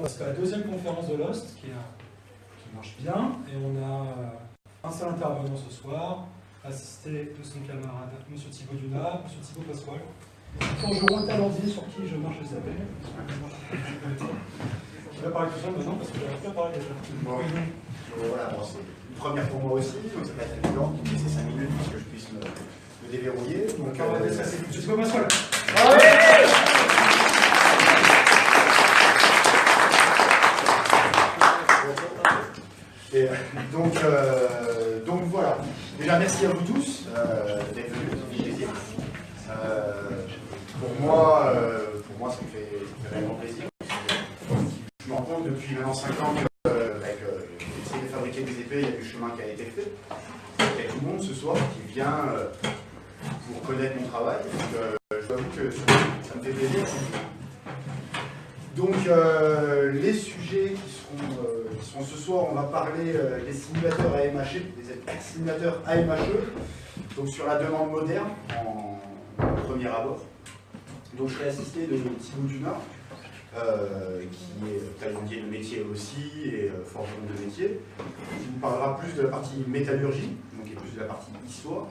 C'est la deuxième conférence de Lost qui marche bien et on a un seul intervenant ce soir, assisté de son camarade M. Thibaut Dunat, M. Thibaut Pasquale. Forgeron talendier sur qui je marche les appels. Je vais parler tout seul maintenant parce que j'avais pas parlé déjà. Bon, voilà, bon, c'est une première pour moi aussi, donc ça va être évident de me laisser 5 minutes pour que je puisse me déverrouiller. Donc, on va laisser ça, c'est M. Thibaut Pasquale. Et donc voilà. Déjà merci à vous tous d'être venus. Pour moi, ça me fait réellement plaisir. Je me rends compte depuis maintenant 5 ans qu'avec essayer de fabriquer des épées, il y a du chemin qui a été fait. Il y a tout le monde ce soir qui vient pour connaître mon travail. Donc, je dois avouer que ça me fait plaisir. Donc les sujets qui seront ce soir, on va parler des simulateurs AMHE, des simulateurs AMHE, donc sur la demande moderne en premier abord. Donc je serai assisté de Thibaut Dunat, qui est talendier de métier aussi et forgeron de métier, qui vous parlera plus de la partie métallurgie, donc et plus de la partie histoire,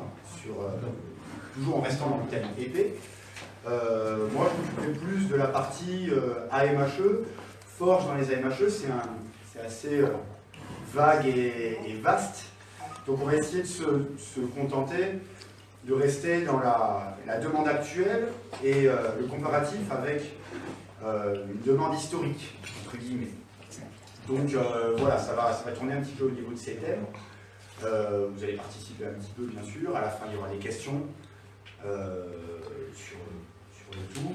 toujours en restant dans le thème épée. Moi, je m'occuperai plus de la partie AMHE. Forge dans les AMHE, c'est assez vague et vaste. Donc, on va essayer de se contenter de rester dans la demande actuelle et le comparatif avec une demande historique, entre guillemets. Donc, voilà, ça va tourner un petit peu au niveau de ces thèmes. Vous allez participer un petit peu, bien sûr. À la fin, il y aura des questions sur le tout.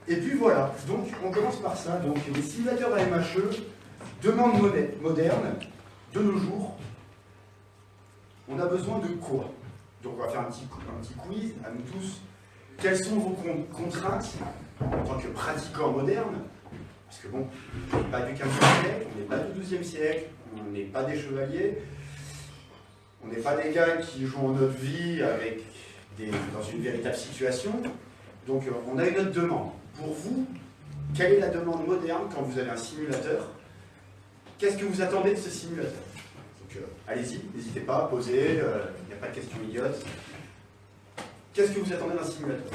Et puis voilà, donc on commence par ça. Donc les simulateurs AMHE, demande moderne, de nos jours, on a besoin de quoi? Donc on va faire un petit quiz à nous tous. Quelles sont vos contraintes en tant que pratiquants modernes? Parce que bon, on n'est pas du 15e siècle, on n'est pas du 12e siècle, on n'est pas des chevaliers, on n'est pas des gars qui jouent notre vie dans une véritable situation. Donc on a une autre demande. Pour vous, quelle est la demande moderne quand vous avez un simulateur? Qu'est-ce que vous attendez de ce simulateur? Donc allez-y, n'hésitez pas, posez, il n'y a pas de questions idiotes. Qu'est-ce que vous attendez d'un simulateur?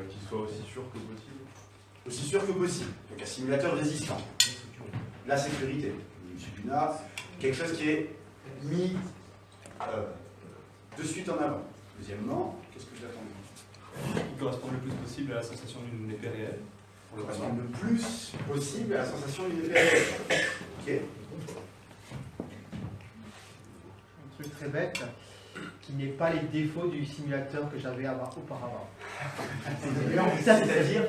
Qu'il soit aussi sûr que possible. Aussi sûr que possible. Donc un simulateur résistant. La sécurité. M. Dunat, quelque chose qui est mis de suite en avant. Deuxièmement, qu'est-ce que vous attendez? Qui correspond le plus possible à la sensation d'une épée réelle. Correspond le plus possible à la sensation d'une épée réelle. Ok. Un truc très bête, qui n'est pas les défauts du simulateur que j'avais auparavant. C'est-à-dire?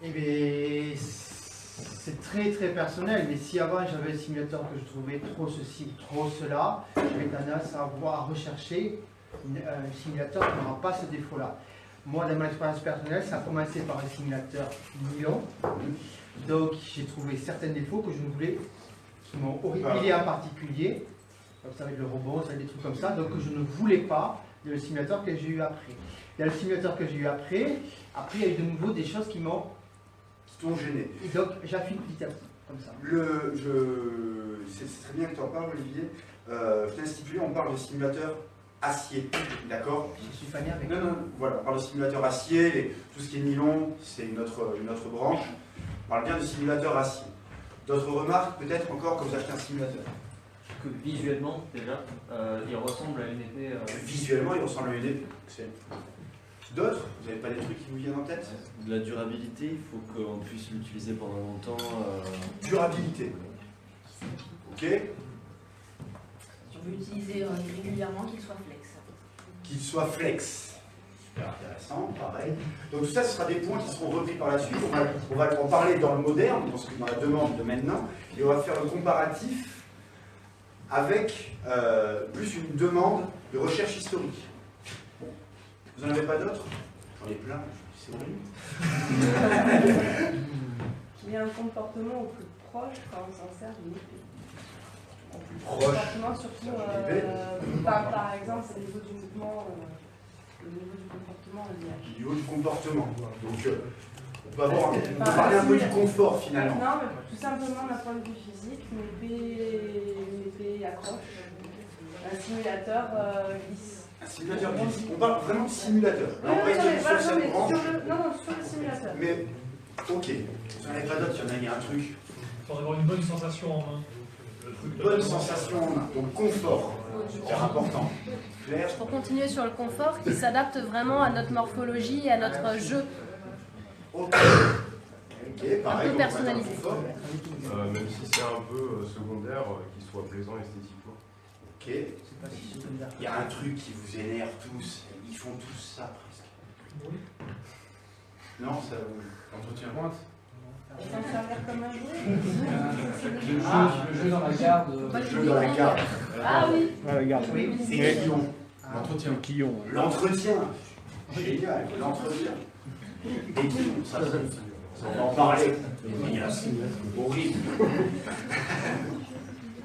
Eh bien, c'est très très personnel, mais si avant j'avais un simulateur que je trouvais trop ceci, trop cela, j'avais tendance à rechercher un simulateur qui n'aura pas ce défaut-là. Moi, dans mon expérience personnelle, ça a commencé par un simulateur nylon. Donc, j'ai trouvé certains défauts que je ne voulais, qui m'ont horripilé en particulier. Donc, ça va être le robot, ça va être des trucs comme ça. Donc, je ne voulais pas de le simulateur que j'ai eu après. Dans le simulateur que j'ai eu après, il y a eu de nouveau des choses qui m'ont gêné. Et donc, j'affine petit à petit, comme ça. C'est très bien que tu en parles, Olivier. Je tiens à stipuler, on parle de simulateur acier, d'accord? Je suis fané avec. Non, voilà, on parle de simulateur acier, tout ce qui est nylon, c'est une autre branche. On parle bien de simulateur acier. D'autres remarques, peut-être encore, quand vous achetez un simulateur? Que visuellement, déjà, il ressemble à une épée. Visuellement, il ressemble à une épée. D'autres? Vous n'avez pas des trucs qui vous viennent en tête? De la durabilité, il faut qu'on puisse l'utiliser pendant longtemps. Durabilité. Ok. On veut l'utiliser régulièrement, qu'il soit flex. Qu'il soit flex. Super intéressant, pareil. Donc tout ça, ce sera des points qui seront repris par la suite. On va en parler dans le moderne, dans la demande de maintenant, et on va faire le comparatif avec plus une demande de recherche historique. Vous n'en avez pas d'autres? J'en ai plein, c'est horrible. Il y a un comportement au plus proche quand on s'en sert d'une épée. Au plus proche. Comportement surtout, par exemple, c'est le niveau du mouvement, le niveau du comportement, le niveau du comportement. Donc, On peut parler un peu du confort finalement. Non, mais tout simplement d'un point de vue physique, mes épées accrochent. Un simulateur glisse. Un simulateur glisse. On parle vraiment de simulateur. Là, on reste sur cette branche. Sur le simulateur. Mais, ok. Sur les gradottes, il y a un truc. Il faudrait avoir une bonne sensation en main. Bonne sensation en main. Donc confort. C'est important. Claire. Pour continuer sur le confort, qui s'adapte vraiment à notre morphologie et à notre jeu. Ok. Pareil, Un peu personnalisé. Même si c'est un peu secondaire, qu'il soit plaisant esthétiquement. Ok. Il y a un truc qui vous énerve tous. Ils font tous ça presque. Non, ça vous entretient. S'en servir comme un jouet. Le jeu dans la garde. Le jeu dans la garde. Ah oui. La garde. Oui, c'est Quillon. L'entretien. Quillon. L'entretien. Génial, l'entretien. Et Quillon, ça, on va en parler. Horrible.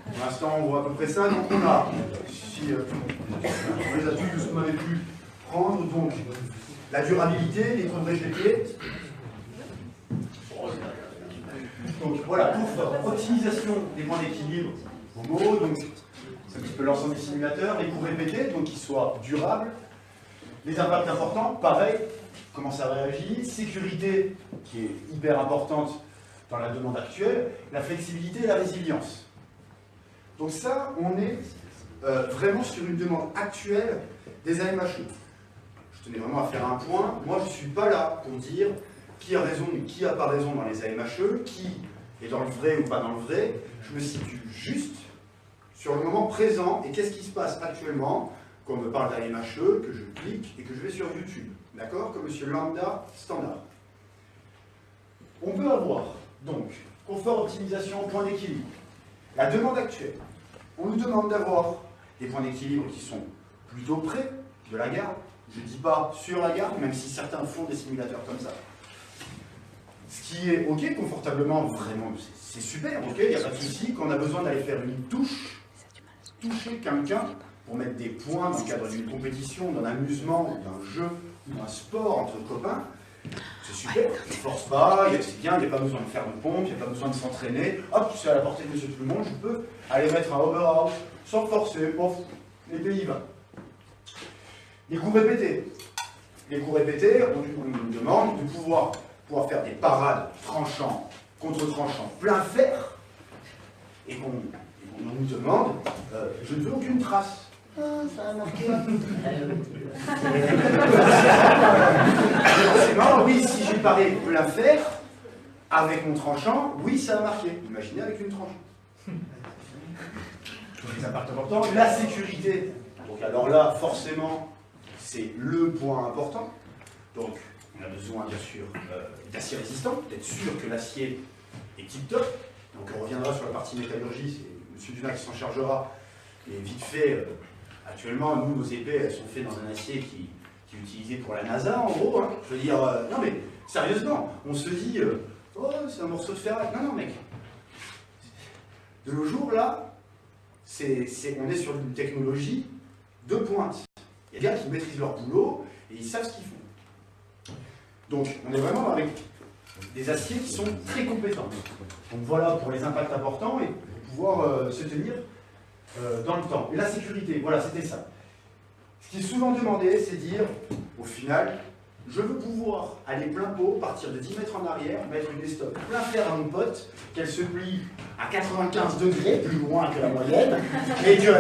Pour l'instant, on voit à peu près ça. Donc on a, si on les a tous de ce qu'on avait pu prendre, donc la durabilité, les couvrages des pieds. Donc voilà, confort, optimisation des points d'équilibre, donc c'est un petit peu l'ensemble du simulateur, les coups répétés, donc qu'ils soient durables, les impacts importants, pareil, comment ça réagit, sécurité qui est hyper importante dans la demande actuelle, la flexibilité et la résilience. Donc ça, on est vraiment sur une demande actuelle des AMHE. Je tenais vraiment à faire un point, moi je ne suis pas là pour dire qui a raison ou qui n'a pas raison dans les AMHE, qui est dans le vrai ou pas dans le vrai. Je me situe juste sur le moment présent et qu'est-ce qui se passe actuellement quand on me parle d'AMHE, que je clique et que je vais sur YouTube. D'accord? Comme monsieur lambda standard. On peut avoir, donc, confort, optimisation, point d'équilibre. La demande actuelle. On nous demande d'avoir des points d'équilibre qui sont plutôt près de la garde. Je ne dis pas sur la garde, même si certains font des simulateurs comme ça. Ce qui est ok, confortablement, vraiment, c'est super, ok, il n'y a pas de souci. Quand on a besoin d'aller faire une touche, toucher quelqu'un pour mettre des points dans le cadre d'une compétition, d'un amusement, d'un jeu, ou d'un sport entre copains, c'est super, on ne force pas, c'est bien, il n'y a pas besoin de faire de pompe, il n'y a pas besoin de s'entraîner. Hop, c'est à la portée de monsieur tout le monde, je peux aller mettre un overhouse sans forcer, pof, les pays y va. Les coups répétés. Les coups répétés, on nous demande de pouvoir faire des parades tranchants contre tranchants plein fer, et qu'on nous demande, je ne veux aucune trace. Ah, ça a marqué. Forcément, oui, si j'ai paré plein fer, avec mon tranchant, oui, ça a marqué. Imaginez avec une tranche. Les impacts importants, la sécurité. Donc alors là, forcément, c'est le point important. Donc, on a besoin, bien sûr, d'acier résistant, d'être sûr que l'acier est tip-top. Donc, on reviendra sur la partie métallurgie, c'est M. Dunat qui s'en chargera. Et vite fait, actuellement, nous, nos épées, elles sont faites dans un acier qui est utilisé pour la NASA, en gros. Hein. Je veux dire, non mais, sérieusement, on se dit, oh, c'est un morceau de ferraille. Non, non, mec. De nos jours, là, on est sur une technologie de pointe. Il y a des gars qui maîtrisent leur boulot et ils savent ce qu'ils font. Donc, on est vraiment avec des aciers qui sont très compétents. Donc voilà pour les impacts importants et pour pouvoir se tenir dans le temps. Et la sécurité, voilà, c'était ça. Ce qui est souvent demandé, c'est dire, au final, je veux pouvoir aller plein pot, partir de 10 mètres en arrière, mettre une estoc plein fer à mon pote, qu'elle se plie à 95 degrés, plus loin que la moyenne, et qu'il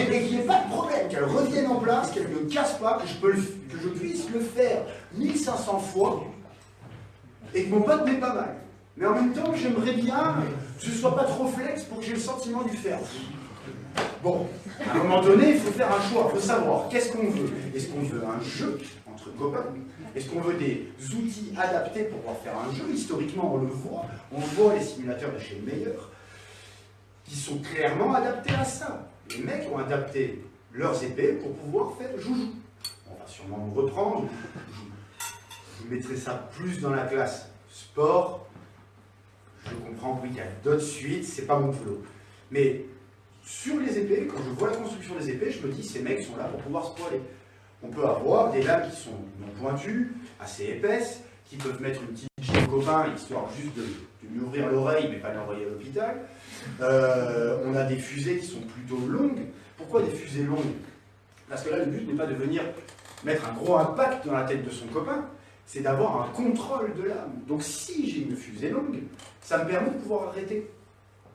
n'y ait pas de problème, qu'elle revienne en place, qu'elle ne casse pas, que je puisse le faire 1500 fois, et que mon pote m'ait pas mal. Mais en même temps, j'aimerais bien que ce ne soit pas trop flex pour que j'ai le sentiment du faire. Bon, à un moment donné, il faut faire un choix, il faut savoir qu'est-ce qu'on veut. Est-ce qu'on veut un jeu entre copains? Est-ce qu'on veut des outils adaptés pour pouvoir faire un jeu? Historiquement, on voit les simulateurs de chez Meyer qui sont clairement adaptés à ça. Les mecs ont adapté leurs épées pour pouvoir faire joujou. On va sûrement nous reprendre. Je mettrai ça plus dans la classe sport. Je comprends qu'il y a d'autres suites, c'est pas mon boulot. Mais sur les épées, quand je vois la construction des épées, je me dis ces mecs sont là pour pouvoir se poiler. On peut avoir des lames qui sont non pointues, assez épaisses, qui peuvent mettre une petite copain, histoire juste de lui ouvrir l'oreille, mais pas de l'envoyer à l'hôpital. On a des fusées qui sont plutôt longues. Pourquoi des fusées longues? Parce que là, le but n'est pas de venir mettre un gros impact dans la tête de son copain, c'est d'avoir un contrôle de l'âme. Donc si j'ai une fusée longue, ça me permet de pouvoir arrêter,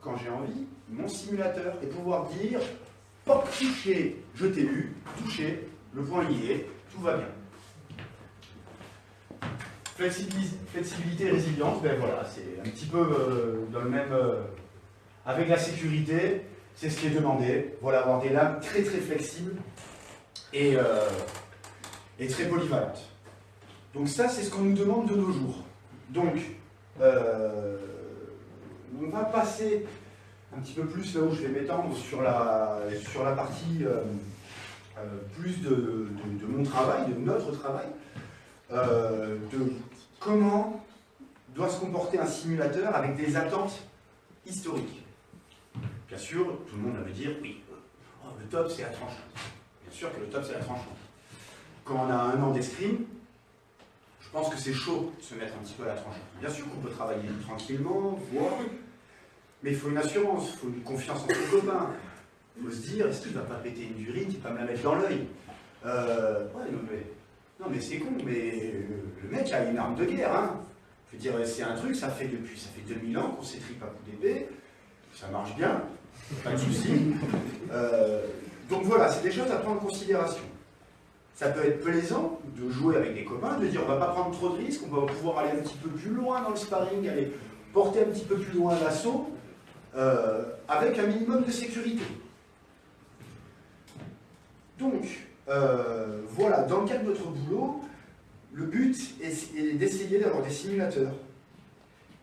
quand j'ai envie, mon simulateur et pouvoir dire « Pop, touché, je t'ai vu, touché, le point y est, tout va bien ». Flexibilité et résilience, ben voilà, c'est un petit peu dans le même... avec la sécurité, c'est ce qui est demandé. Voilà, avoir des lames très très flexibles et très polyvalentes. Donc ça, c'est ce qu'on nous demande de nos jours. Donc, on va passer un petit peu plus là où je vais m'étendre sur la partie plus de mon travail, de notre travail, de comment doit se comporter un simulateur avec des attentes historiques. Bien sûr, tout le monde va me dire, oui, le top c'est la tranchante. Bien sûr que le top c'est la tranchante. Quand on a 1 an d'escrime, je pense que c'est chaud de se mettre un petit peu à la tranchante. Bien sûr qu'on peut travailler tranquillement, voir, mais il faut une assurance, il faut une confiance en son copain. Il faut se dire, est-ce qu'il ne va pas péter une durine, il va pas me la mettre dans l'œil? Non mais c'est con, mais le mec a une arme de guerre, hein. Je veux dire, c'est un truc, ça fait 2000 ans qu'on s'étripe à coups d'épée, ça marche bien, pas de souci. Donc voilà, c'est des choses à prendre en considération. Ça peut être plaisant de jouer avec des copains, de dire on va pas prendre trop de risques, on va pouvoir aller un petit peu plus loin dans le sparring, aller porter un petit peu plus loin l'assaut, avec un minimum de sécurité. Donc, voilà, dans le cadre de notre boulot, le but est d'essayer d'avoir des simulateurs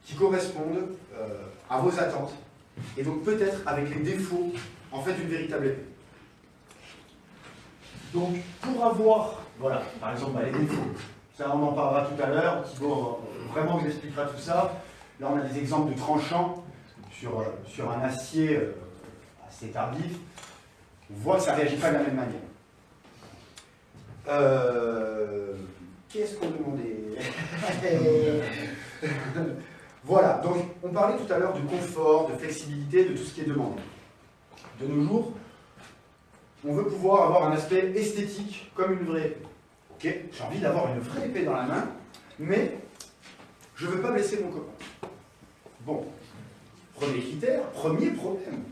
qui correspondent à vos attentes, et donc peut-être avec les défauts, en fait, d'une véritable épée. Donc, pour avoir, voilà, par exemple, les défauts, ça on en parlera tout à l'heure, Thibaut vraiment vous expliquera tout ça. Là, on a des exemples de tranchants sur un acier assez tardif. On voit que ça ne réagit pas de la même manière. Qu'est-ce qu'on demandait? Voilà, donc on parlait tout à l'heure de confort, de flexibilité, de tout ce qui est demandé. De nos jours, on veut pouvoir avoir un aspect esthétique comme une vraie épée. Ok, j'ai envie d'avoir une vraie épée dans la main, mais je ne veux pas blesser mon copain. Bon, premier critère, premier problème,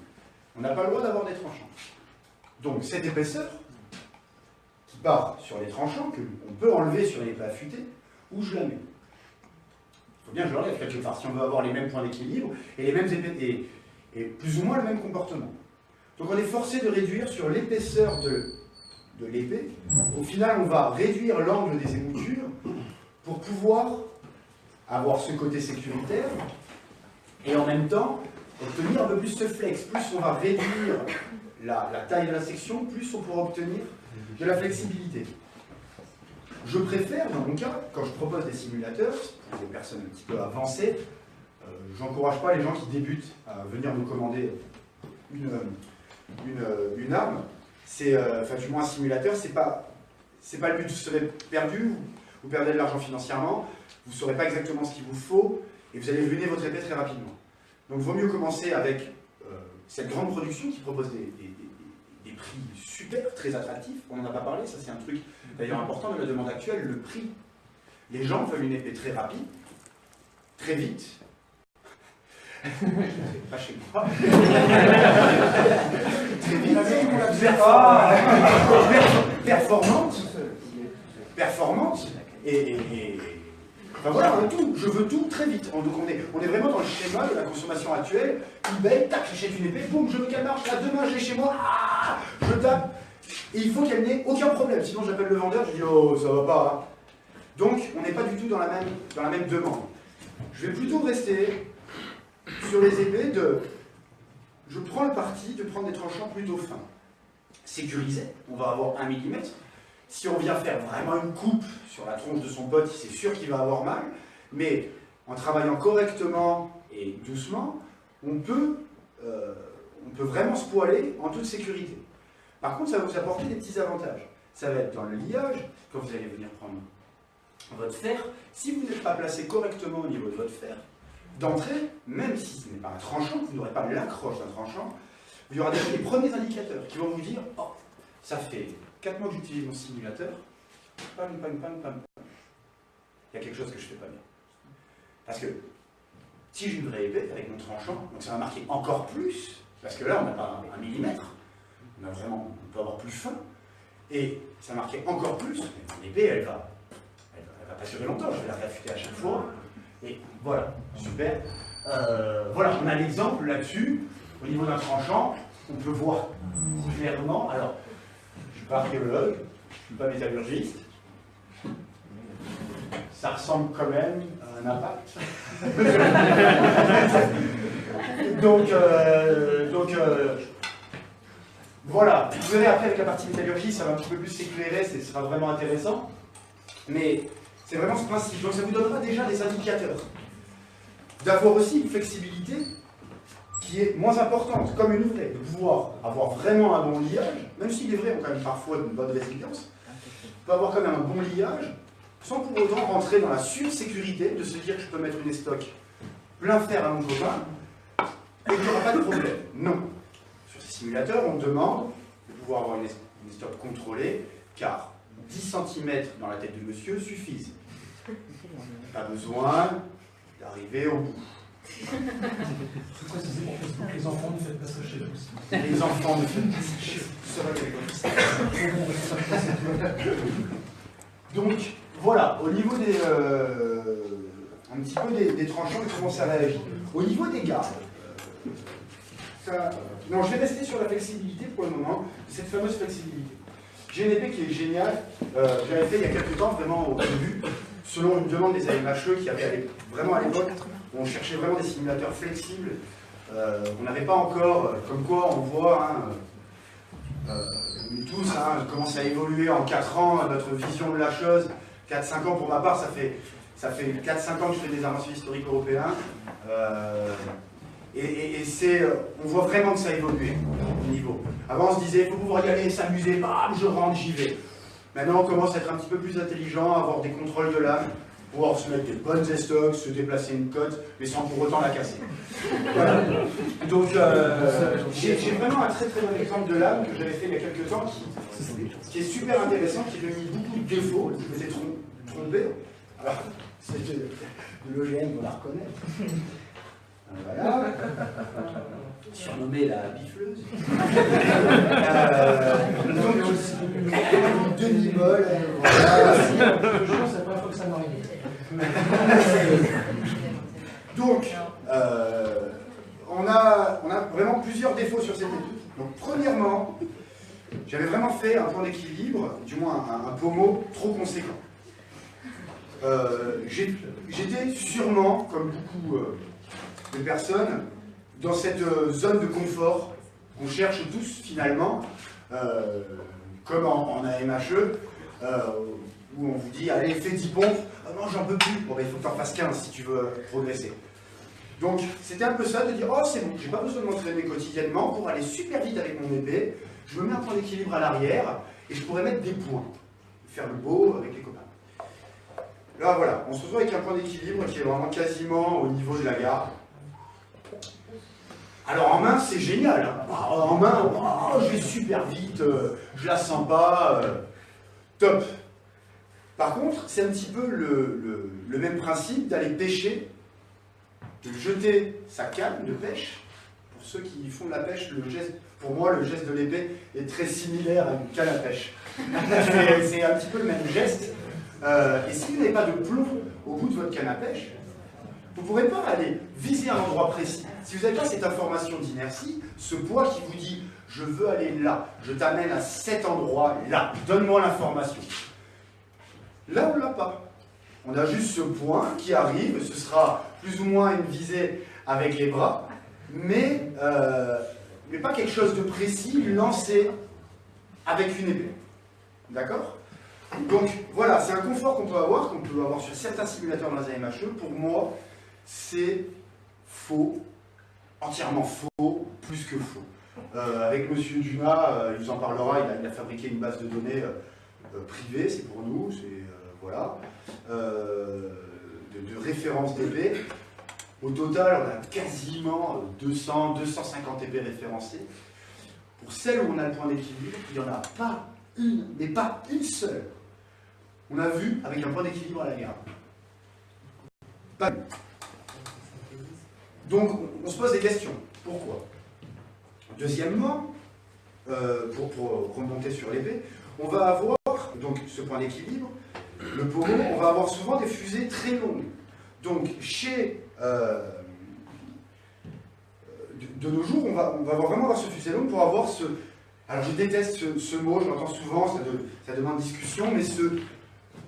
on n'a pas le droit d'avoir des tranchants. Donc cette épaisseur, qui part sur les tranchants, qu'on peut enlever sur les épées affûtées, où je la mets? Il faut bien que je l'enlève quelque part, si on veut avoir les mêmes points d'équilibre et les mêmes épées, et plus ou moins le même comportement. Donc on est forcé de réduire sur l'épaisseur de l'épée. Au final, on va réduire l'angle des émoutures pour pouvoir avoir ce côté sécuritaire et en même temps obtenir un peu plus ce flex. Plus on va réduire la taille de la section, plus on pourra obtenir de la flexibilité. Je préfère, dans mon cas, quand je propose des simulateurs, pour des personnes un petit peu avancées, j'encourage pas les gens qui débutent à venir nous commander une arme. Enfin, du moins un simulateur, c'est pas le but. Vous serez perdu, vous perdez de l'argent financièrement, vous ne saurez pas exactement ce qu'il vous faut, et vous allez ruiner votre épée très rapidement. Donc il vaut mieux commencer avec cette grande production qui propose des prix super, très attractifs. On n'en a pas parlé, ça c'est un truc d'ailleurs important de la demande actuelle, le prix. Les gens veulent une épée très rapide, très vite. Pas chez moi. Très vite, performante, et enfin voilà, tout, je veux tout très vite. Donc on est vraiment dans le schéma de la consommation actuelle. eBay, tac, j'achète une épée, boum, je veux qu'elle marche, là demain je l'ai chez moi, je tape, et il faut qu'elle n'ait aucun problème, sinon j'appelle le vendeur, je dis oh ça va pas. Hein. Donc on n'est pas du tout dans la même demande. Je vais plutôt rester sur les épées je prends le parti de prendre des tranchants plutôt fins. Sécurisés, on va avoir 1 mm. Si on vient faire vraiment une coupe sur la tronche de son pote, c'est sûr qu'il va avoir mal, mais en travaillant correctement et doucement, on peut vraiment se poiler en toute sécurité. Par contre, ça va vous apporter des petits avantages. Ça va être dans le liage, quand vous allez venir prendre votre fer, si vous n'êtes pas placé correctement au niveau de votre fer, d'entrée, même si ce n'est pas un tranchant, vous n'aurez pas l'accroche d'un tranchant, il y aura déjà les premiers indicateurs qui vont vous dire « Oh, ça fait 4 mois que j'utilise mon simulateur, pam, pam, pam, pam, pam. Il y a quelque chose que je ne fais pas bien. » Parce que si j'ai une vraie épée avec mon tranchant, donc ça va marquer encore plus, parce que là on n'a pas un millimètre, on peut avoir plus fin, et ça marquait encore plus, mais mon épée elle va pas durer longtemps, je vais la réaffûter à chaque fois, et voilà, super. Voilà, on a l'exemple là-dessus, au niveau d'un tranchant, on peut voir clairement, alors je ne suis pas archéologue, je ne suis pas métallurgiste, ça ressemble quand même à un impact. donc voilà, vous verrez après avec la partie métallurgie, ça va un petit peu plus s'éclairer, ce sera vraiment intéressant. Mais c'est vraiment ce principe. Donc ça vous donnera déjà des indicateurs. D'avoir aussi une flexibilité qui est moins importante, comme une vraie, de pouvoir avoir vraiment un bon liage, même si les vrais ont quand même parfois une bonne résilience, on peut avoir quand même un bon liage, sans pour autant rentrer dans la sursécurité de se dire que je peux mettre une estoc plein fer à mon copain et qu'il n'y aura pas de problème. Non. Sur ces simulateurs, on demande de pouvoir avoir une estoc contrôlée, car 10 cm dans la tête du monsieur suffisent. Pas besoin d'arriver au bout. C'est précisé pour Facebook, les enfants ne faites pas ça chez vous. Les enfants ne faites pas ça chez vous. C'est vrai qu'elle est donc, voilà, au niveau des... un petit peu des tranchants et comment ça réagit. Au niveau des gardes, non, je vais rester sur la flexibilité pour le moment, cette fameuse flexibilité. J'ai une épée qui est géniale, j'avais fait il y a quelques temps, vraiment au début, selon une demande des AMHE qui avait vraiment à l'époque, on cherchait vraiment des simulateurs flexibles. On n'avait pas encore, comme quoi on voit, nous tous, comment ça a évolué en 4 ans, notre vision de la chose. 4-5 ans pour ma part, ça fait 4-5 ans que je fais des armations historiques européens. Et on voit vraiment que ça a évolué au niveau. Avant on se disait, il faut pouvoir y aller, s'amuser, bam, je rentre, j'y vais. Maintenant on commence à être un petit peu plus intelligent, à avoir des contrôles de lame, pouvoir se mettre des bonnes estocs, se déplacer une côte, mais sans pour autant la casser. Voilà. Donc j'ai vraiment un très très bon exemple de lame que j'avais fait il y a quelques temps, qui est super intéressant, qui m'a mis beaucoup de défauts, je m'étais trompé. Alors, c'est de l'OGM, on la reconnaît. Voilà. Surnommée la bifleuse. Donc, demi-molle. Voilà. C'est la première fois que ça m'arrive. Donc, on a vraiment plusieurs défauts sur cette étude. Donc, premièrement, j'avais vraiment fait un point d'équilibre, du moins un pommeau trop conséquent. J'étais sûrement, comme beaucoup de personnes, dans cette zone de confort qu'on cherche tous finalement, comme en AMHE, où on vous dit, allez, fais 10 pompes, ah non, j'en peux plus, bon, ben, il faut que tu en fasses 15 si tu veux progresser. Donc, c'était un peu ça, de dire, oh, c'est bon, j'ai pas besoin de m'entraîner quotidiennement pour aller super vite avec mon épée, je me mets un point d'équilibre à l'arrière, et je pourrais mettre des points, faire le beau avec les copains. Là, voilà, on se retrouve avec un point d'équilibre qui est vraiment quasiment au niveau de la garde. Alors en main, c'est génial. Hein. En main, oh, je vais super vite, je la sens pas, top. Par contre, c'est un petit peu le même principe d'aller pêcher, de jeter sa canne de pêche. Pour ceux qui font de la pêche, pour moi, le geste de l'épée est très similaire à une canne à pêche. C'est un petit peu le même geste. Et si vous n'avez pas de plomb au bout de votre canne à pêche, vous ne pourrez pas aller viser un endroit précis. Si vous n'avez pas cette information d'inertie, ce poids qui vous dit « je veux aller là, je t'amène à cet endroit là, donne-moi l'information ». Là, on ne l'a pas. On a juste ce point qui arrive, ce sera plus ou moins une visée avec les bras, mais pas quelque chose de précis lancé avec une épée. D'accord ? Donc voilà, c'est un confort qu'on peut avoir sur certains simulateurs dans les AMHE. Pour moi, c'est faux, entièrement faux, plus que faux. Avec Monsieur Dumas, il vous en parlera, il a fabriqué une base de données privée, c'est pour nous, voilà, de références d'épées. Au total, on a quasiment 200, 250 épées référencées. Pour celles où on a le point d'équilibre, il n'y en a pas une, mais pas une seule. On a vu avec un point d'équilibre à la garde. Pas une. Donc, on se pose des questions. Pourquoi? Deuxièmement, pour remonter sur l'épée, on va avoir, donc ce point d'équilibre, le pommeau, on va avoir souvent des fusées très longues. Donc, de nos jours, on va vraiment avoir ce fusil long pour avoir ce... Alors, je déteste ce mot, je l'entends souvent, ça demande discussion, mais ce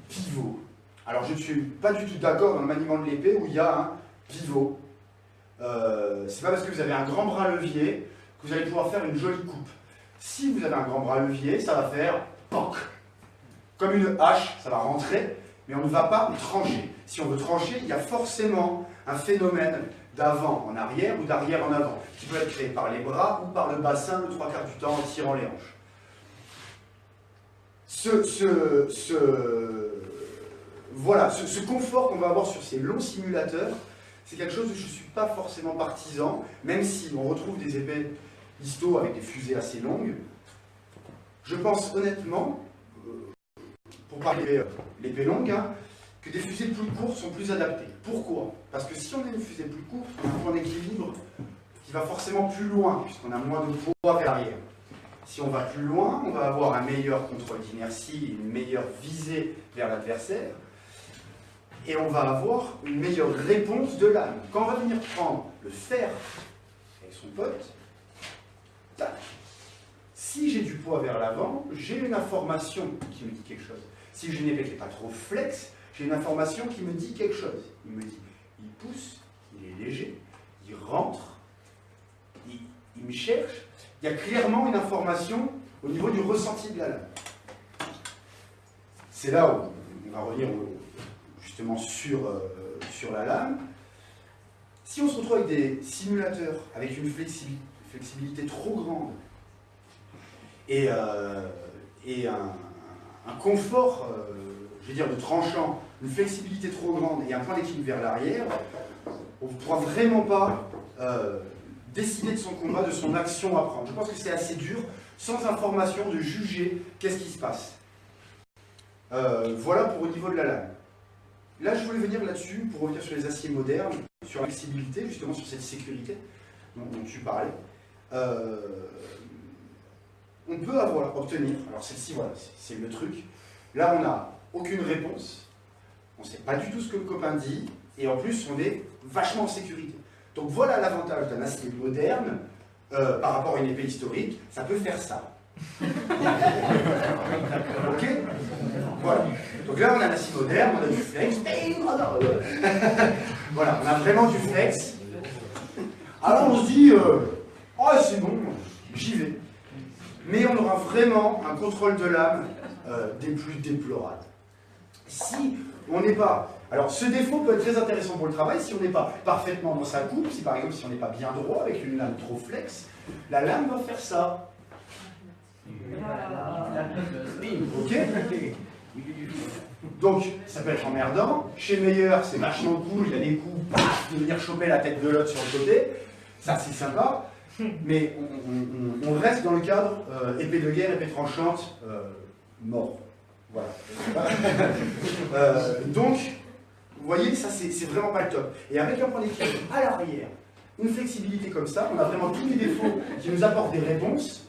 pivot. Alors, je ne suis pas du tout d'accord dans le maniement de l'épée où il y a un pivot. C'est pas parce que vous avez un grand bras levier que vous allez pouvoir faire une jolie coupe. Si vous avez un grand bras levier, ça va faire POC. Comme une hache, ça va rentrer, mais on ne va pas trancher. Si on veut trancher, il y a forcément un phénomène d'avant en arrière ou d'arrière en avant, qui peut être créé par les bras ou par le bassin le 3/4 du temps en tirant les hanches. Voilà, ce confort qu'on va avoir sur ces longs simulateurs, c'est quelque chose où je ne suis pas forcément partisan, même si on retrouve des épées histo avec des fusées assez longues. Je pense honnêtement, pour parler l'épée longue, que des fusées plus courtes sont plus adaptées. Pourquoi? Parce que si on a une fusée plus courte, on a un point d'équilibre qui va forcément plus loin, puisqu'on a moins de poids vers l'arrière. Si on va plus loin, on va avoir un meilleur contrôle d'inertie, une meilleure visée vers l'adversaire, et on va avoir une meilleure réponse de l'âme. Quand on va venir prendre le fer avec son pote, tac. Si j'ai du poids vers l'avant, j'ai une information qui me dit quelque chose. Si j'ai une épée qui n'est pas trop flex, j'ai une information qui me dit quelque chose. Il me dit, il pousse, il est léger, il rentre, il me cherche. Il y a clairement une information au niveau du ressenti de la lame. C'est là où on va revenir justement sur la lame. Si on se retrouve avec des simulateurs avec une flexibilité trop grande et un confort, je veux dire, de tranchant, une flexibilité trop grande et un point d'équilibre vers l'arrière, on ne pourra vraiment pas décider de son combat, de son action à prendre. Je pense que c'est assez dur, sans information, de juger qu'est-ce qui se passe. Voilà pour au niveau de la lame. Là, je voulais venir là-dessus, pour revenir sur les aciers modernes, sur la flexibilité, justement sur cette sécurité dont tu parlais. On peut obtenir, alors celle-ci, voilà, c'est le truc. Là, on n'a aucune réponse, on ne sait pas du tout ce que le copain dit, et en plus, on est vachement en sécurité. Donc voilà l'avantage d'un acier moderne par rapport à une épée historique, ça peut faire ça. Ok? Voilà. Donc là, on a un acier moderne, on a du flex. Voilà, on a vraiment du flex. Alors on se dit, oh c'est bon, j'y vais. Mais on aura vraiment un contrôle de lame des plus déplorables. Si on n'est pas... Alors ce défaut peut être très intéressant pour le travail si on n'est pas parfaitement dans sa coupe, si par exemple si on n'est pas bien droit avec une lame trop flex, la lame va faire ça. Ok? Donc ça peut être emmerdant. Chez Meyer, c'est vachement cool, il y a des coups, de venir choper la tête de l'autre sur le côté. Ça c'est sympa. Mais on reste dans le cadre épée de guerre, épée tranchante, mort. Voilà. Donc, vous voyez, ça c'est vraiment pas le top. Et avec un point d'équilibre à l'arrière, une flexibilité comme ça, on a vraiment tous les défauts qui nous apportent des réponses.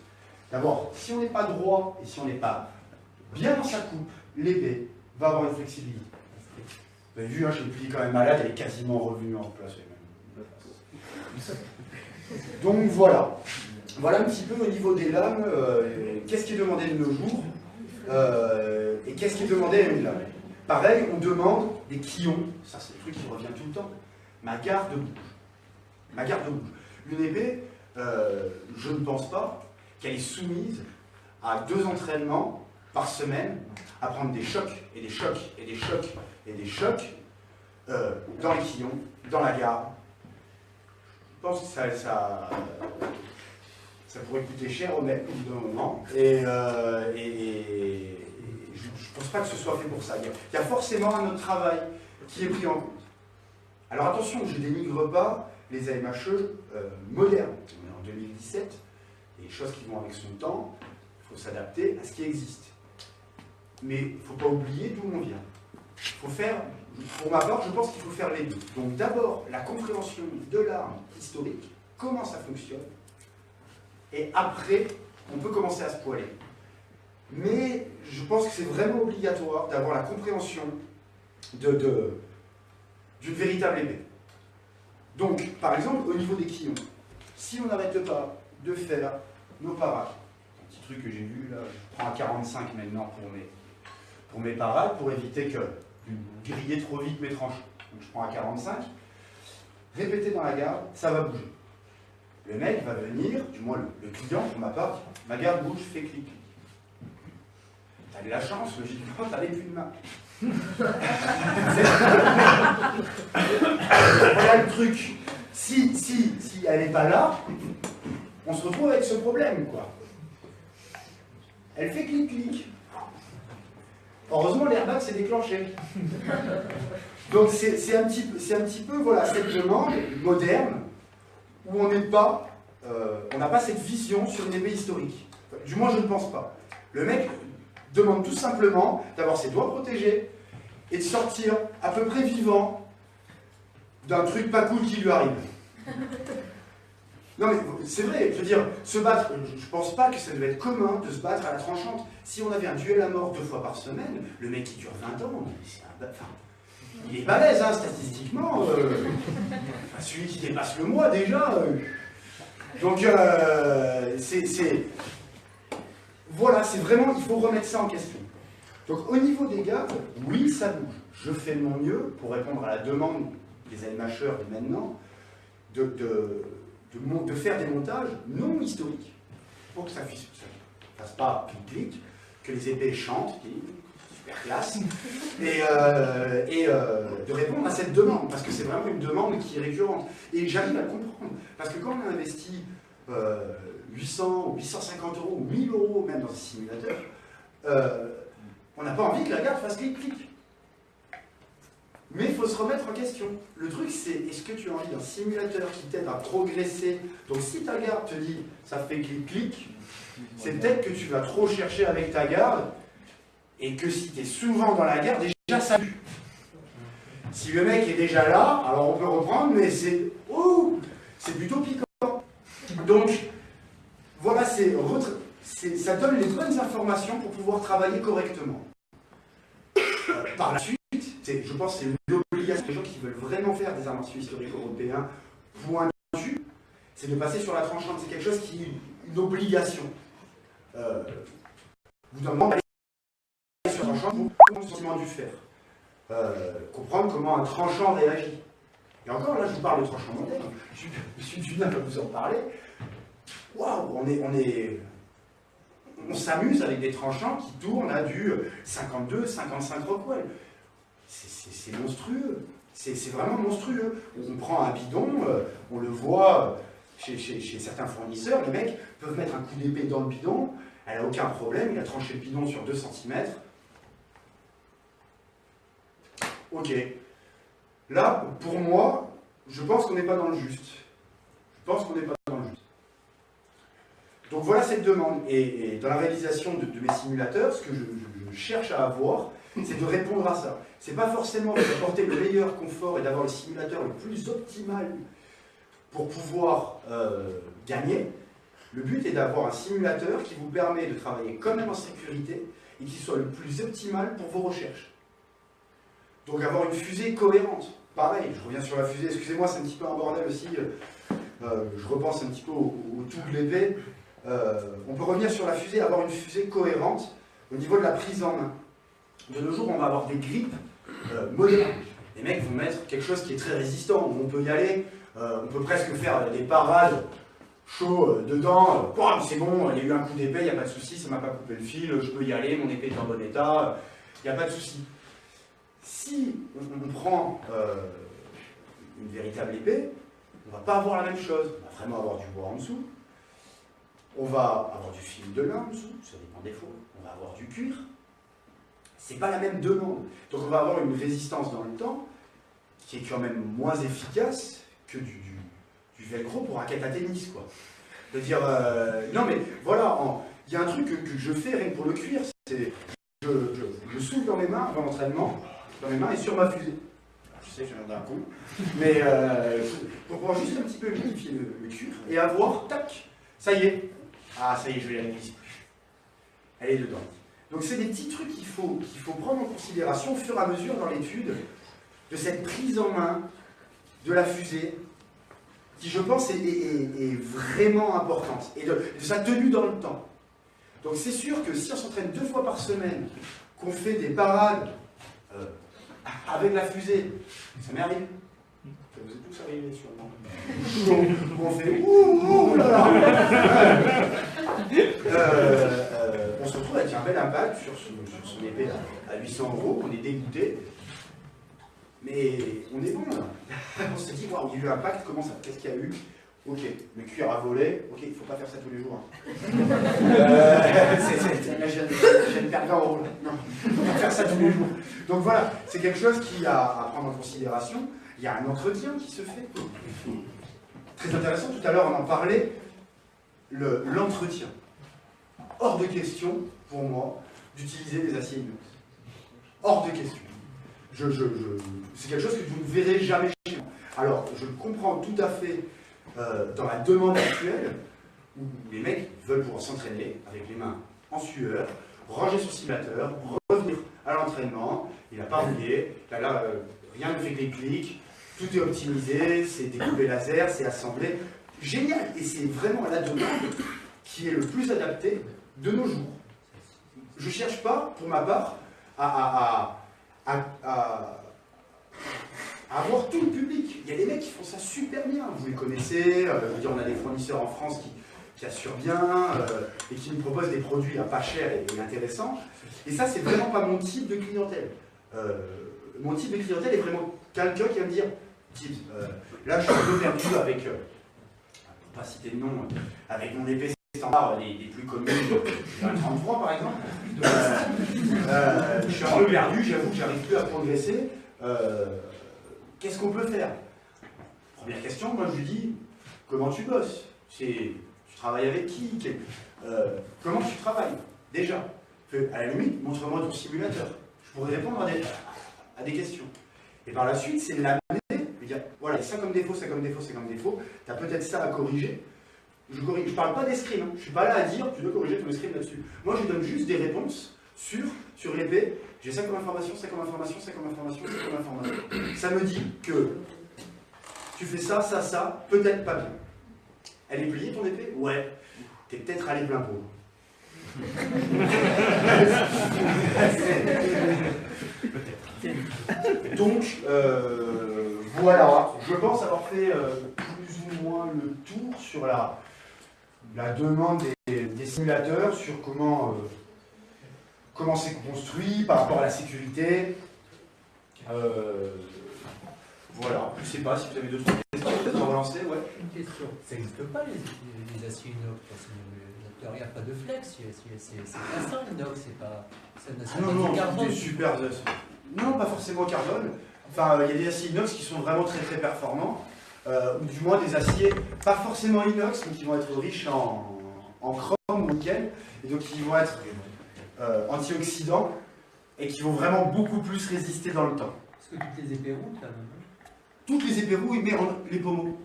D'abord, si on n'est pas droit et si on n'est pas bien dans sa coupe, l'épée va avoir une flexibilité. Vous avez vu, hein, je l'ai plié quand même malade, elle est quasiment revenue en place. Donc voilà. Voilà un petit peu au niveau des lames, qu'est-ce qui est demandé de nos jours et qu'est-ce qui est demandé à une lame. Pareil, on demande des quillons, ça c'est le truc qui revient tout le temps. Ma garde-bouche. Ma garde-bouche. Une épée, je ne pense pas qu'elle est soumise à 2 entraînements par semaine à prendre des chocs et des chocs et des chocs et des chocs dans les quillons, dans la garde. Je pense que ça pourrait coûter cher au bout d'un moment. Et je Je ne pense pas que ce soit fait pour ça. Il y a forcément un autre travail qui est pris en compte. Alors attention, je ne dénigre pas les AMHE modernes. On est en 2017, il y a des choses qui vont avec son temps, il faut s'adapter à ce qui existe. Mais il ne faut pas oublier d'où on vient. Faut faire, pour ma part, je pense qu'il faut faire les deux. Donc d'abord, la compréhension de l'art historique, comment ça fonctionne, et après, on peut commencer à se poiler. Mais je pense que c'est vraiment obligatoire d'avoir la compréhension d'une véritable épée. Donc, par exemple, au niveau des quillons, si on n'arrête pas de faire nos parades, un petit truc que j'ai vu là, je prends à 45 maintenant pour mes parades, pour éviter que de griller trop vite mes tranches. Donc je prends à 45, répéter dans la garde, ça va bouger. Le mec va venir, du moins le client pour ma part, ma garde bouge, fait clic. T'as de la chance, logiquement, t'avais plus de main. Voilà le truc. Si elle n'est pas là, on se retrouve avec ce problème, quoi. Elle fait clic-clic. Heureusement, l'airbag s'est déclenché. Donc c'est un petit peu voilà, cette demande moderne où on n'est pas, on n'a pas cette vision sur une épée historique. Du moins, je ne pense pas. Le mec demande tout simplement d'avoir ses doigts protégés et de sortir à peu près vivant d'un truc pas cool qui lui arrive. Non mais c'est vrai, je veux dire, se battre, je pense pas que ça devait être commun de se battre à la tranchante. Si on avait un duel à mort 2 fois par semaine, le mec qui dure 20 ans, il est balèze, hein, statistiquement. Celui qui dépasse le mois déjà. Donc voilà, c'est vraiment, il faut remettre ça en question. Donc au niveau des gardes, oui, ça bouge. Je fais de mon mieux pour répondre à la demande des AMHeurs de maintenant, de faire des montages non historiques, pour que ça ne fasse pas clic-clic, que les épées chantent, qui est super classe, et de répondre à cette demande, parce que c'est vraiment une demande qui est récurrente. Et j'arrive à le comprendre, parce que quand on a investi 800 ou 850 euros, ou 1000 euros même dans un simulateur, on n'a pas envie que la garde fasse clic-clic. Mais il faut se remettre en question. Le truc, c'est, est-ce que tu as envie d'un simulateur qui t'aide à progresser? Donc si ta garde te dit, ça fait clic-clic, c'est peut-être que tu vas trop chercher avec ta garde, et que si tu es souvent dans la garde, déjà ça pue. Si le mec est déjà là, alors on peut reprendre, mais c'est plutôt piquant. Donc, voilà, ça donne les bonnes informations pour pouvoir travailler correctement. Par la suite, je pense que c'est une obligation des gens qui veulent vraiment faire des arts martiaux historiques européens pointus, c'est de passer sur la tranchante. C'est quelque chose qui est une obligation. Vous demandez sur la tranchante pour le sentiment du fer. Comprendre comment un tranchant réagit. Et encore, là, je vous parle de tranchant moderne. M. Dunas va vous en parler. Waouh, on s'amuse avec des tranchants qui tournent à du 52, 55 Rockwell. C'est monstrueux. C'est vraiment monstrueux. On prend un bidon, on le voit chez certains fournisseurs, les mecs peuvent mettre un coup d'épée dans le bidon, elle n'a aucun problème, il a tranché le bidon sur 2 cm. Ok. Là, pour moi, je pense qu'on n'est pas dans le juste. Je pense qu'on n'est pas dans le juste. Donc voilà cette demande. Et dans la réalisation de mes simulateurs, ce que je cherche à avoir, c'est de répondre à ça. C'est pas forcément d'apporter le meilleur confort et d'avoir le simulateur le plus optimal pour pouvoir gagner. Le but est d'avoir un simulateur qui vous permet de travailler quand même en sécurité et qui soit le plus optimal pour vos recherches. Donc avoir une fusée cohérente. Pareil, je reviens sur la fusée, excusez-moi, c'est un petit peu un bordel aussi. Je repense un petit peu au tout de l'épée. On peut revenir sur la fusée, avoir une fusée cohérente au niveau de la prise en main. De nos jours, on va avoir des grippes modernes. Les mecs vont mettre quelque chose qui est très résistant, où on peut y aller, on peut presque faire des parades chauds dedans. C'est bon, il y a eu un coup d'épée, il n'y a pas de souci, ça ne m'a pas coupé le fil, je peux y aller, mon épée est en bon état, il n'y a pas de souci. Si on prend une véritable épée, on ne va pas avoir la même chose. On va vraiment avoir du bois en dessous. On va avoir du fil de lin en dessous, ça dépend des fois. On va avoir du cuir. c'est pas la même demande. Donc on va avoir une résistance dans le temps qui est quand même moins efficace que du velcro pour raquette à tennis, quoi. De dire, non mais voilà, il y a un truc que je fais rien que pour le cuir, c'est je souffle dans mes mains avant l'entraînement, dans mes mains et sur ma fusée. Je sais, j'ai l'air d'un con, mais pour pouvoir juste un petit peu humidifier le cuir et avoir, tac, ça y est, ah ça y est, je vais la glisse plus. Elle est dedans. Donc c'est des petits trucs qu'il faut prendre en considération au fur et à mesure dans l'étude de cette prise en main de la fusée qui, je pense, est vraiment importante et de sa tenue dans le temps. Donc c'est sûr que si on s'entraîne 2 fois par semaine, qu'on fait des parades avec la fusée, ça m'est arrivé. Ça vous est tous arrivé sûrement. Où on fait ouh là là. On se retrouve avec un bel impact sur son épée à 800 €, on est dégoûté. Mais on est bon là. On se dit, waouh, il y a eu l'impact, qu'est-ce qu'il y a eu? Ok, le cuir a volé, ok, il ne faut pas faire ça tous les jours. Je viens de perdre en rôle. Non, il ne faut pas faire ça tous les jours. Donc voilà, c'est quelque chose qui a à prendre en considération. Il y a un entretien qui se fait. Très intéressant, tout à l'heure on en parlait, l'entretien. Hors de question, pour moi, d'utiliser des aciers inox. Hors de question. C'est quelque chose que vous ne verrez jamais chez moi. Alors, je comprends tout à fait dans la demande actuelle, où les mecs veulent pouvoir s'entraîner avec les mains en sueur, ranger son simulateur, revenir à l'entraînement, il n'a pas rouillé, là, rien ne fait que des clics, tout est optimisé, c'est découpé laser, c'est assemblé. Génial! Et c'est vraiment la demande qui est le plus adaptée de nos jours. Je ne cherche pas, pour ma part, à avoir tout le public. Il y a des mecs qui font ça super bien, vous les connaissez, on a des fournisseurs en France qui assurent bien et qui nous proposent des produits à pas cher et intéressants. Et ça, c'est vraiment pas mon type de clientèle. Mon type de clientèle est vraiment quelqu'un qui va me dire, là je suis un peu perdu avec, pour pas citer de nom, avec mon épée standard, les plus communes, un 33 par exemple. Je suis un peu perdu, j'avoue que j'arrive plus à progresser. Qu'est-ce qu'on peut faire? Première question, moi je lui dis, comment tu bosses? Tu travailles avec qui? Comment tu travailles? Déjà, à la limite, montre-moi ton simulateur. Je pourrais répondre à des questions. Et par la suite, c'est l'amener, lui dire, voilà, ça comme défaut, ça comme défaut, ça comme défaut, tu as peut-être ça à corriger. Je ne parle pas d'escrime, hein. Je ne suis pas là à dire, tu dois corriger ton escrime là-dessus. Moi, je donne juste des réponses sur l'épée. J'ai ça comme information, ça comme information, ça comme information, ça comme information. Ça me dit que tu fais ça, ça, ça, peut-être pas bien. Elle est pliée ton épée? Ouais. T'es peut-être allé plein pot. Donc, voilà. Je pense avoir fait plus ou moins le tour sur la demande des simulateurs, sur comment c'est construit par rapport à la sécurité. Voilà, je ne sais pas si vous avez d'autres questions, peut-être en relancer, ouais. Une question, ça n'existe pas les aciers inox, il n'y a pas de flex, c'est pas ça l'inox, c'est pas... Non, des super... Non, pas forcément carbone. Enfin, il y a des aciers inox qui sont vraiment très très performants, ou du moins des aciers pas forcément inox, mais qui vont être riches en chrome ou nickel, et donc qui vont être antioxydants, et qui vont vraiment beaucoup plus résister dans le temps. Est-ce que toutes les épées rouillent là même? Toutes les épées rouillent, mais les pommeaux.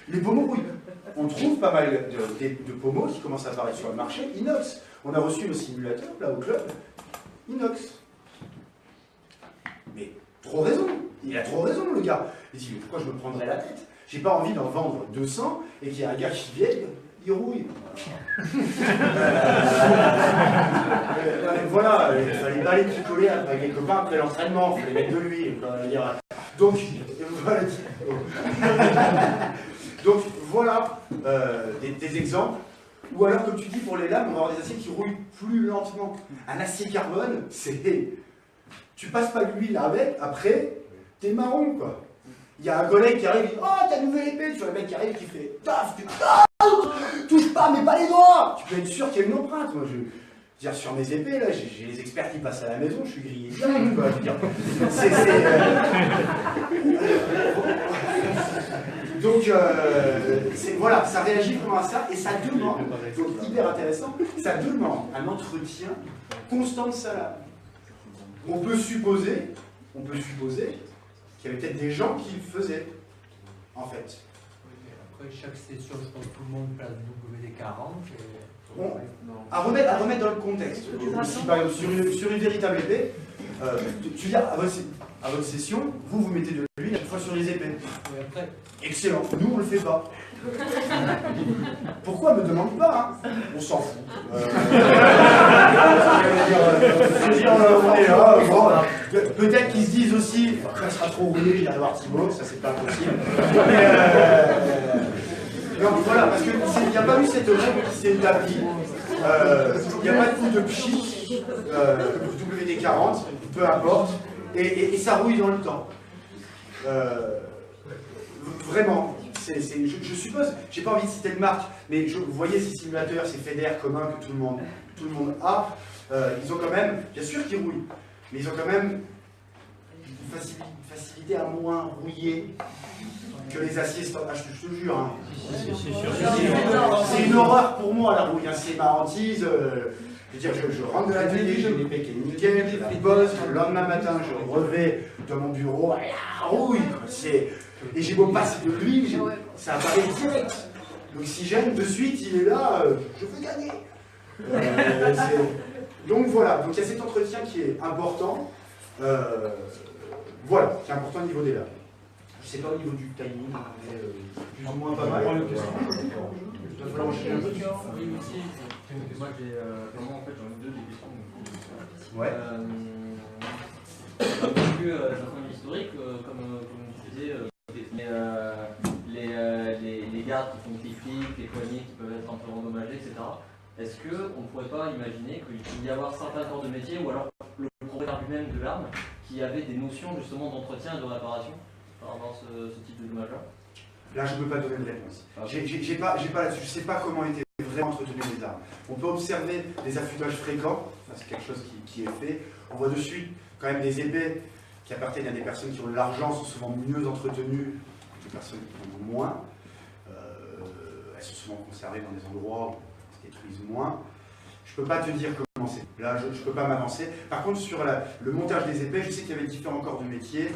Les pommeaux rouillent. On trouve pas mal de pommeaux qui commencent à apparaître sur le marché, inox. On a reçu nos simulateurs, là au club, inox. Mais trop raison, il a trop raison le gars. Il dit, mais pourquoi je me prendrais la tête? J'ai pas envie d'en vendre 200 et qu'il y a un gars qui vienne, il rouille. Voilà, il fallait pas aller picoler avec les copains après l'entraînement, il fallait mettre de l'huile. Donc, voilà. Donc, voilà des exemples. Ou alors, comme tu dis, pour les lames, on va avoir des aciers qui roulent plus lentement. Un acier carbone, c'est... Tu passes pas l'huile avec, après, t'es marron, quoi. Il y a un collègue qui arrive, il dit « Oh, t'as une nouvelle épée !» Tu vois le mec qui arrive qui fait « Taf, touche pas, mais pas les doigts !» Tu peux être sûr qu'il y a une empreinte. Moi, Dire, sur mes épées, là, j'ai les experts qui passent à la maison, je suis grillé direct, quoi. Je veux dire, donc, voilà, ça réagit vraiment à ça, et ça demande, donc hyper intéressant, ça demande un entretien constant de ça là. On peut supposer qu'il y avait peut-être des gens qui le faisaient, en fait. Après chaque session, je pense que tout le monde place WD-40. À remettre dans le contexte. Si par exemple sur une véritable épée, tu dis à votre session, vous mettez de l'huile à chaque fois sur les épées. Excellent. Nous on le fait pas. Pourquoi me demande pas, hein? On s'en fout. On est là, bon, peut-être qu'ils se disent aussi, ça sera trop roulé, j'irai voir Thibaut, ça c'est pas possible. Non, voilà, parce qu'il n'y a pas eu cette règle qui s'est établie. Il n'y a pas de coup de pchit, WD-40, peu importe, et ça rouille dans le temps. Vraiment, je suppose, j'ai pas envie de citer de marque, mais vous voyez ces simulateurs, ces FEDER communs que tout le monde a, ils ont quand même, bien sûr qu'ils rouillent, mais ils ont quand même une facilité à moins rouiller que les aciers standards. Je te jure, hein. C'est une horreur pour moi la rouille, hein. C'est ma hantise. Je veux dire, je rentre de l'atelier, j'ai une épée qui est nickel, je la bosse, le lendemain matin je revais dans mon bureau, la rouille, quoi. Et j'ai beau passer de l'huile, ça apparaît direct. L'oxygène, de suite, il est là, je veux gagner. Donc voilà, donc il y a cet entretien qui est important. Voilà, qui est important au niveau des lames. Je ne sais pas au niveau du timing, mais plus ou moins pas mal. Oui, aussi. Moi, j'ai vraiment, en fait, j'en ai deux des questions. Ouais. D'un point de vue historique, comme vous disiez, les gardes qui font des flics, les poignées qui peuvent être un peu endommagées, etc. Est-ce qu'on ne pourrait pas imaginer qu'il peut y avoir certains corps de métier, ou alors le propriétaire lui-même de l'arme, qui avait des notions justement d'entretien et de réparation par rapport à ce type de dommage-là? Là, je ne peux pas donner de réponse. J'ai pas là-dessus. Je ne sais pas comment étaient vraiment entretenues les armes. On peut observer des affûtages fréquents, c'est quelque chose qui est fait. On voit dessus quand même des épées qui appartiennent à des personnes qui ont de l'argent, sont souvent mieux entretenues que des personnes qui en ont moins. Elles sont souvent conservées dans des endroits où elles se détruisent moins. Je ne peux pas te dire comment c'est. Là, je ne peux pas m'avancer. Par contre, sur le montage des épées, je sais qu'il y avait différents corps de métier.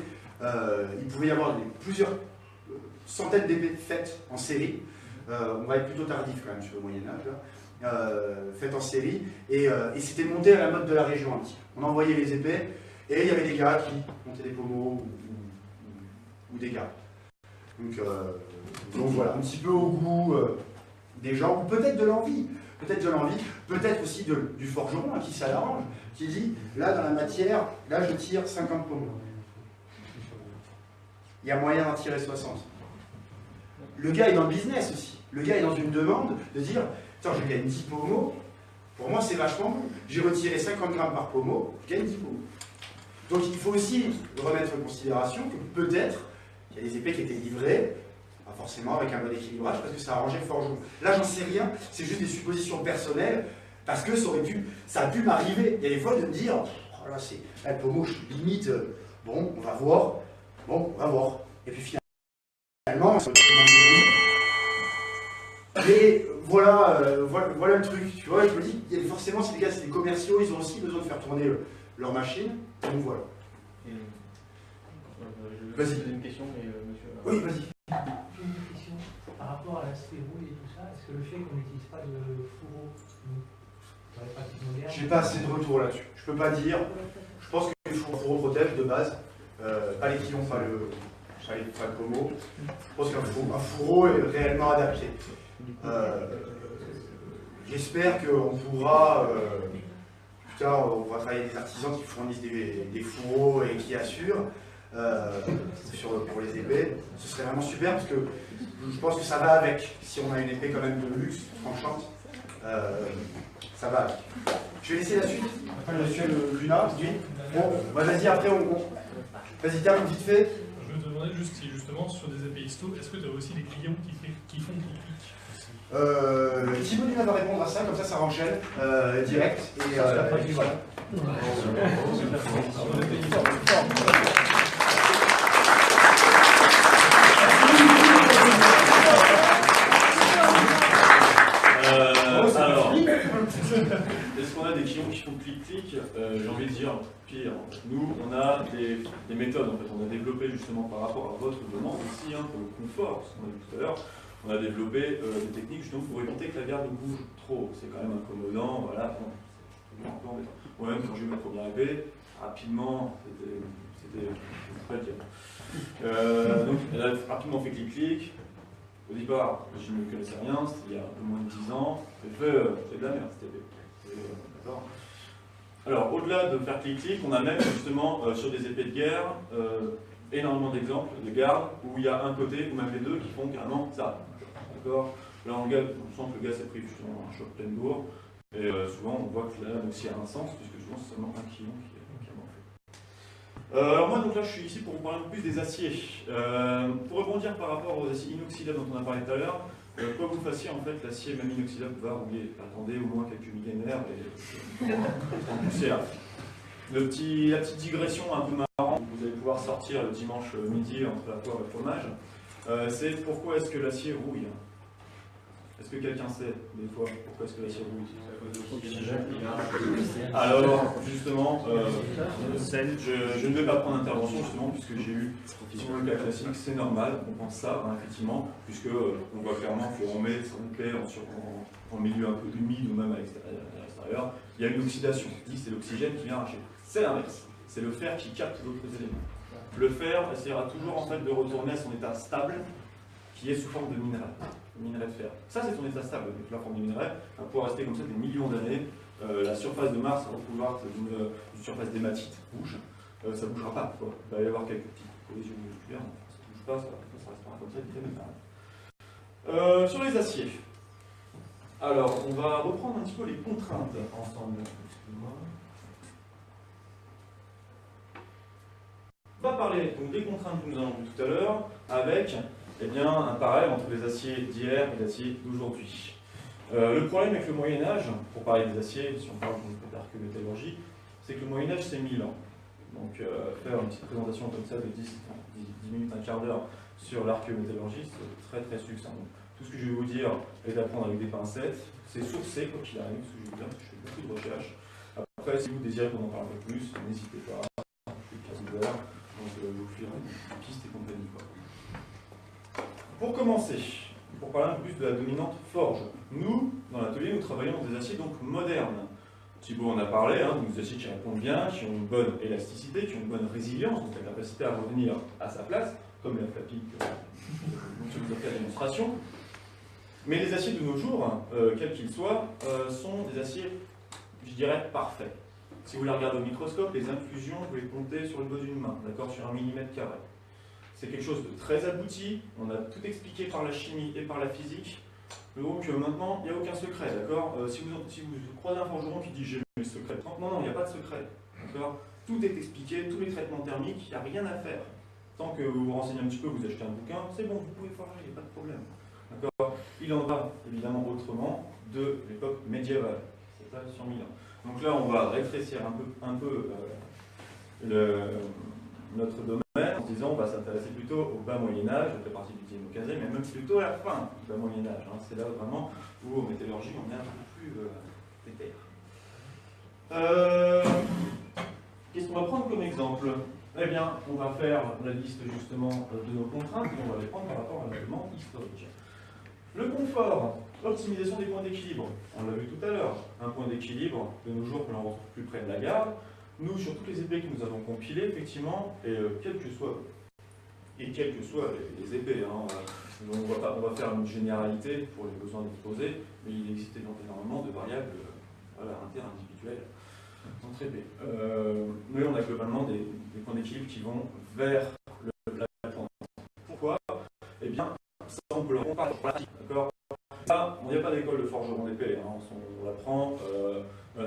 Il pouvait y avoir plusieurs centaines d'épées faites en série. On va être plutôt tardif quand même sur le Moyen-Âge, faites en série. Et c'était monté à la mode de la région un petit peu. On envoyait les épées, et il y avait des gars qui montaient des pommeaux ou des gars. Donc voilà, un petit peu au goût des gens, ou peut-être de l'envie. Peut-être aussi du forgeron à qui ça l'arrange, qui dit, là dans la matière, là je tire 50 pommeaux. Il y a moyen d'en tirer 60. Le gars est dans le business aussi. Le gars est dans une demande de dire, attends, je gagne 10 pommeaux, pour moi c'est vachement bon. J'ai retiré 50 grammes par pommeau, je gagne 10 pommeaux. Donc il faut aussi remettre en considération que peut-être, il y a des épées qui étaient livrées, pas forcément avec un bon équilibrage, parce que ça arrangeait le forgeron. Là, j'en sais rien, c'est juste des suppositions personnelles, parce que ça a pu m'arriver. Il y a des fois de me dire, oh là, le pommeau, je suis limite, bon, on va voir. Et puis finalement, mais voilà le truc, tu vois, je me dis, forcément, c'est des commerciaux, ils ont aussi besoin de faire tourner leur machine, donc voilà. Vas-y. Une question, mais monsieur... Oui, vas-y. Une question par rapport à l'aspect rouille et tout ça, est-ce que le fait qu'on n'utilise pas de fourreau dans les pratiques modernes... J'ai pas assez de retour là-dessus. Je peux pas dire. Je pense que le fourreau protège de base. Pas les quilons, pas le pommeau. Je pense qu'un fourreau est réellement adapté. J'espère qu'on pourra, plus tard, on va travailler avec des artisans qui fournissent des fourreaux et qui assurent pour les épées. Ce serait vraiment super parce que je pense que ça va avec. Si on a une épée quand même de luxe, tranchante, ça va avec. Je vais laisser la suite. Monsieur Luna, oui. Bon, vas-y, après on... Vas-y, termine vite fait. Je me demande demandais juste si justement sur des épées histo, est-ce que tu as aussi des clients qui font clic-clic? Thibaut Duna va répondre à ça, comme ça enchaîne direct. Et, voilà. Alors, est-ce qu'on a des clients qui font clic-clic? J'ai envie de dire pire. Nous, on a des méthodes, en fait. On a développé justement par rapport à votre demande ici, hein, pour le confort, ce qu'on a vu tout à l'heure. On a développé des techniques justement pour éviter que la garde bouge trop. C'est quand même incommodant, voilà. Moi-même, quand j'ai eu ma première épée, rapidement, c'était très bien. Donc, elle a rapidement fait clic-clic. Au départ, je ne connaissais rien, c'était il y a un peu moins de 10 ans. J'ai fait de la merde cette épée. D'accord. Alors, au-delà de faire clic-clic, on a même justement sur des épées de guerre énormément d'exemples de garde où il y a un côté ou même les deux qui font carrément ça. D'accord. Là, on sent que le gars s'est pris justement un choc plein lourd. Et souvent, on voit que là aussi, il y a un sens, puisque souvent, c'est seulement un client qui a fait. Alors moi, donc là, je suis ici pour vous parler un peu plus des aciers. Pour rebondir par rapport aux aciers inoxydables dont on a parlé tout à l'heure, quoi que vous fassiez, en fait, l'acier même inoxydable va rouiller. Attendez au moins quelques millénaires et en poussière. La petite digression un peu marrante que vous allez pouvoir sortir le dimanche midi entre la poire et le fromage, c'est pourquoi est-ce que l'acier rouille. Est-ce que quelqu'un sait, des fois, pourquoi est-ce que l'acier rouille? Alors, justement, je ne vais pas prendre d'intervention, justement, puisque j'ai eu effectivement le cas classique, c'est normal, on pense ça, hein, effectivement, puisque on voit clairement qu'on met son épée en milieu un peu humide ou même à l'extérieur, il y a une oxydation, c'est l'oxygène qui vient arracher. C'est l'inverse, c'est le fer qui capte d'autres éléments. Le fer essaiera toujours en fait de retourner à son état stable, qui est sous forme de minerai. Minerai de fer. Ça, c'est son état stable, donc la forme du minerai va pouvoir rester comme ça des millions d'années. La surface de Mars est recouverte d'une surface d'hématite rouge. Ça ne bougera pas. Quoi. Il va y avoir quelques petites collisions moléculaires, ça ne bouge pas, ça restera comme ça, sur les aciers. Alors, on va reprendre un petit peu les contraintes ensemble. Excusez-moi. On va parler donc, des contraintes que nous avons vues tout à l'heure avec un parallèle entre les aciers d'hier et les aciers d'aujourd'hui. Le problème avec le Moyen-Âge, pour parler des aciers, si on parle d'archéométallurgie, c'est que le Moyen-Âge c'est 1000 ans. Donc faire une petite présentation comme ça de 10 minutes, un quart d'heure sur l'archéométallurgie, c'est très très succinct. Donc, tout ce que je vais vous dire est à prendre avec des pincettes, c'est sourcé quoi qu'il arrive, ce que je vais vous dire, parce que je fais beaucoup de recherches. Après, si vous désirez qu'on en parle un peu plus, n'hésitez pas, je suis 15 heures, donc vous filez des pistes et compagnie. Pour commencer, pour parler un peu plus de la dominante forge, nous, dans l'atelier, nous travaillons des aciers donc modernes. Thibaut en a parlé, donc des aciers qui répondent bien, qui ont une bonne élasticité, qui ont une bonne résilience, donc la capacité à revenir à sa place, comme la fatigue que vous avez fait la démonstration. Mais les aciers de nos jours, quels qu'ils soient, sont des aciers, je dirais, parfaits. Si vous les regardez au microscope, les infusions, vous les comptez sur le doigt d'une main, d'accord, sur 1 mm². C'est quelque chose de très abouti, on a tout expliqué par la chimie et par la physique, donc maintenant, il n'y a aucun secret, d'accord. Si vous croisez un forgeron qui dit j'ai le secret, non, il n'y a pas de secret, d'accord. Tout est expliqué, tous les traitements thermiques, il n'y a rien à faire. Tant que vous vous renseignez un petit peu, vous achetez un bouquin, c'est bon, vous pouvez forger, il n'y a pas de problème. D'accord. Il en va évidemment autrement de l'époque médiévale, c'est pas sur 1000 ans. Donc là, on va rétrécir un peu notre domaine en se disant on va s'intéresser plutôt au bas Moyen-Âge, ça fait partie du 10e au 15e, mais même plutôt à la fin du bas Moyen-Âge. C'est là vraiment où, en métallurgie, on est un peu plus pétère. Qu'est-ce qu'on va prendre comme exemple? Eh bien, on va faire la liste justement de nos contraintes et on va les prendre par rapport à la demande historique. Le confort, l'optimisation des points d'équilibre. On l'a vu tout à l'heure. Un point d'équilibre, de nos jours, que l'on retrouve plus près de la garde. Nous, sur toutes les épées que nous avons compilées, effectivement, et quelles que soient les épées, on va faire une généralité pour les besoins d'exposer, mais il existe énormément de variables interindividuelles entre épées. Mais on a globalement des points d'équilibre qui vont vers la tendance. Pourquoi? Eh bien, ça on peut le comparer en pratique, d'accord? Là, il n'y a pas d'école de forgeron d'épée, on l'apprend.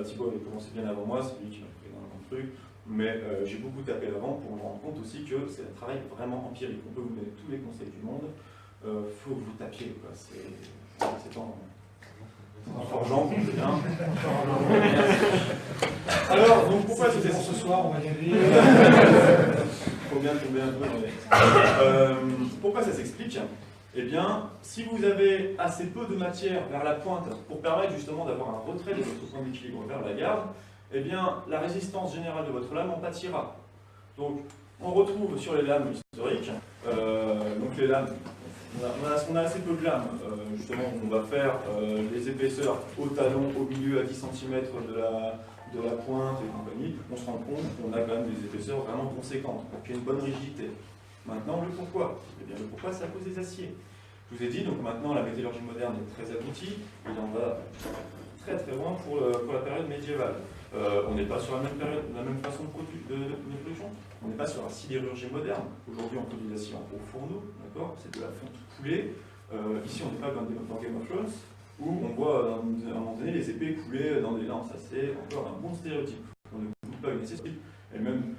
Thibaut avait commencé bien avant moi, c'est lui qui m'a pris dans le truc. mais j'ai beaucoup tapé avant pour me rendre compte aussi que c'est un travail vraiment empirique. On peut vous donner tous les conseils du monde, faut que vous tapiez, quoi. C'est en forgeant qu'on fait bien. Alors, donc pourquoi c'était pour ce soir, on va y aller. Faut bien tomber un peu. Pourquoi ça s'explique? Eh bien, si vous avez assez peu de matière vers la pointe pour permettre justement d'avoir un retrait de votre point d'équilibre vers la garde, eh bien, la résistance générale de votre lame en pâtira. Donc, on retrouve sur les lames historiques, donc les lames, on a assez peu de lames, justement, on va faire les épaisseurs au talon, au milieu, à 10 cm de la pointe et compagnie, on se rend compte qu'on a quand même des épaisseurs vraiment conséquentes, donc il y a une bonne rigidité. Maintenant, le pourquoi? Eh bien, le pourquoi, c'est à cause des aciers. Je vous ai dit, donc maintenant, la métallurgie moderne est très aboutie, il en va très très loin pour la période médiévale. On n'est pas sur la même période, la même façon de production, on n'est pas sur la sidérurgie moderne. Aujourd'hui, on produit l'acier en haut fourneau, d'accord? C'est de la fonte coulée. Ici, on n'est pas comme dans Game of Thrones, où on voit à un moment donné les épées couler dans des lampes. Ça, c'est encore un bon stéréotype. On ne produit pas une nécessité. Et même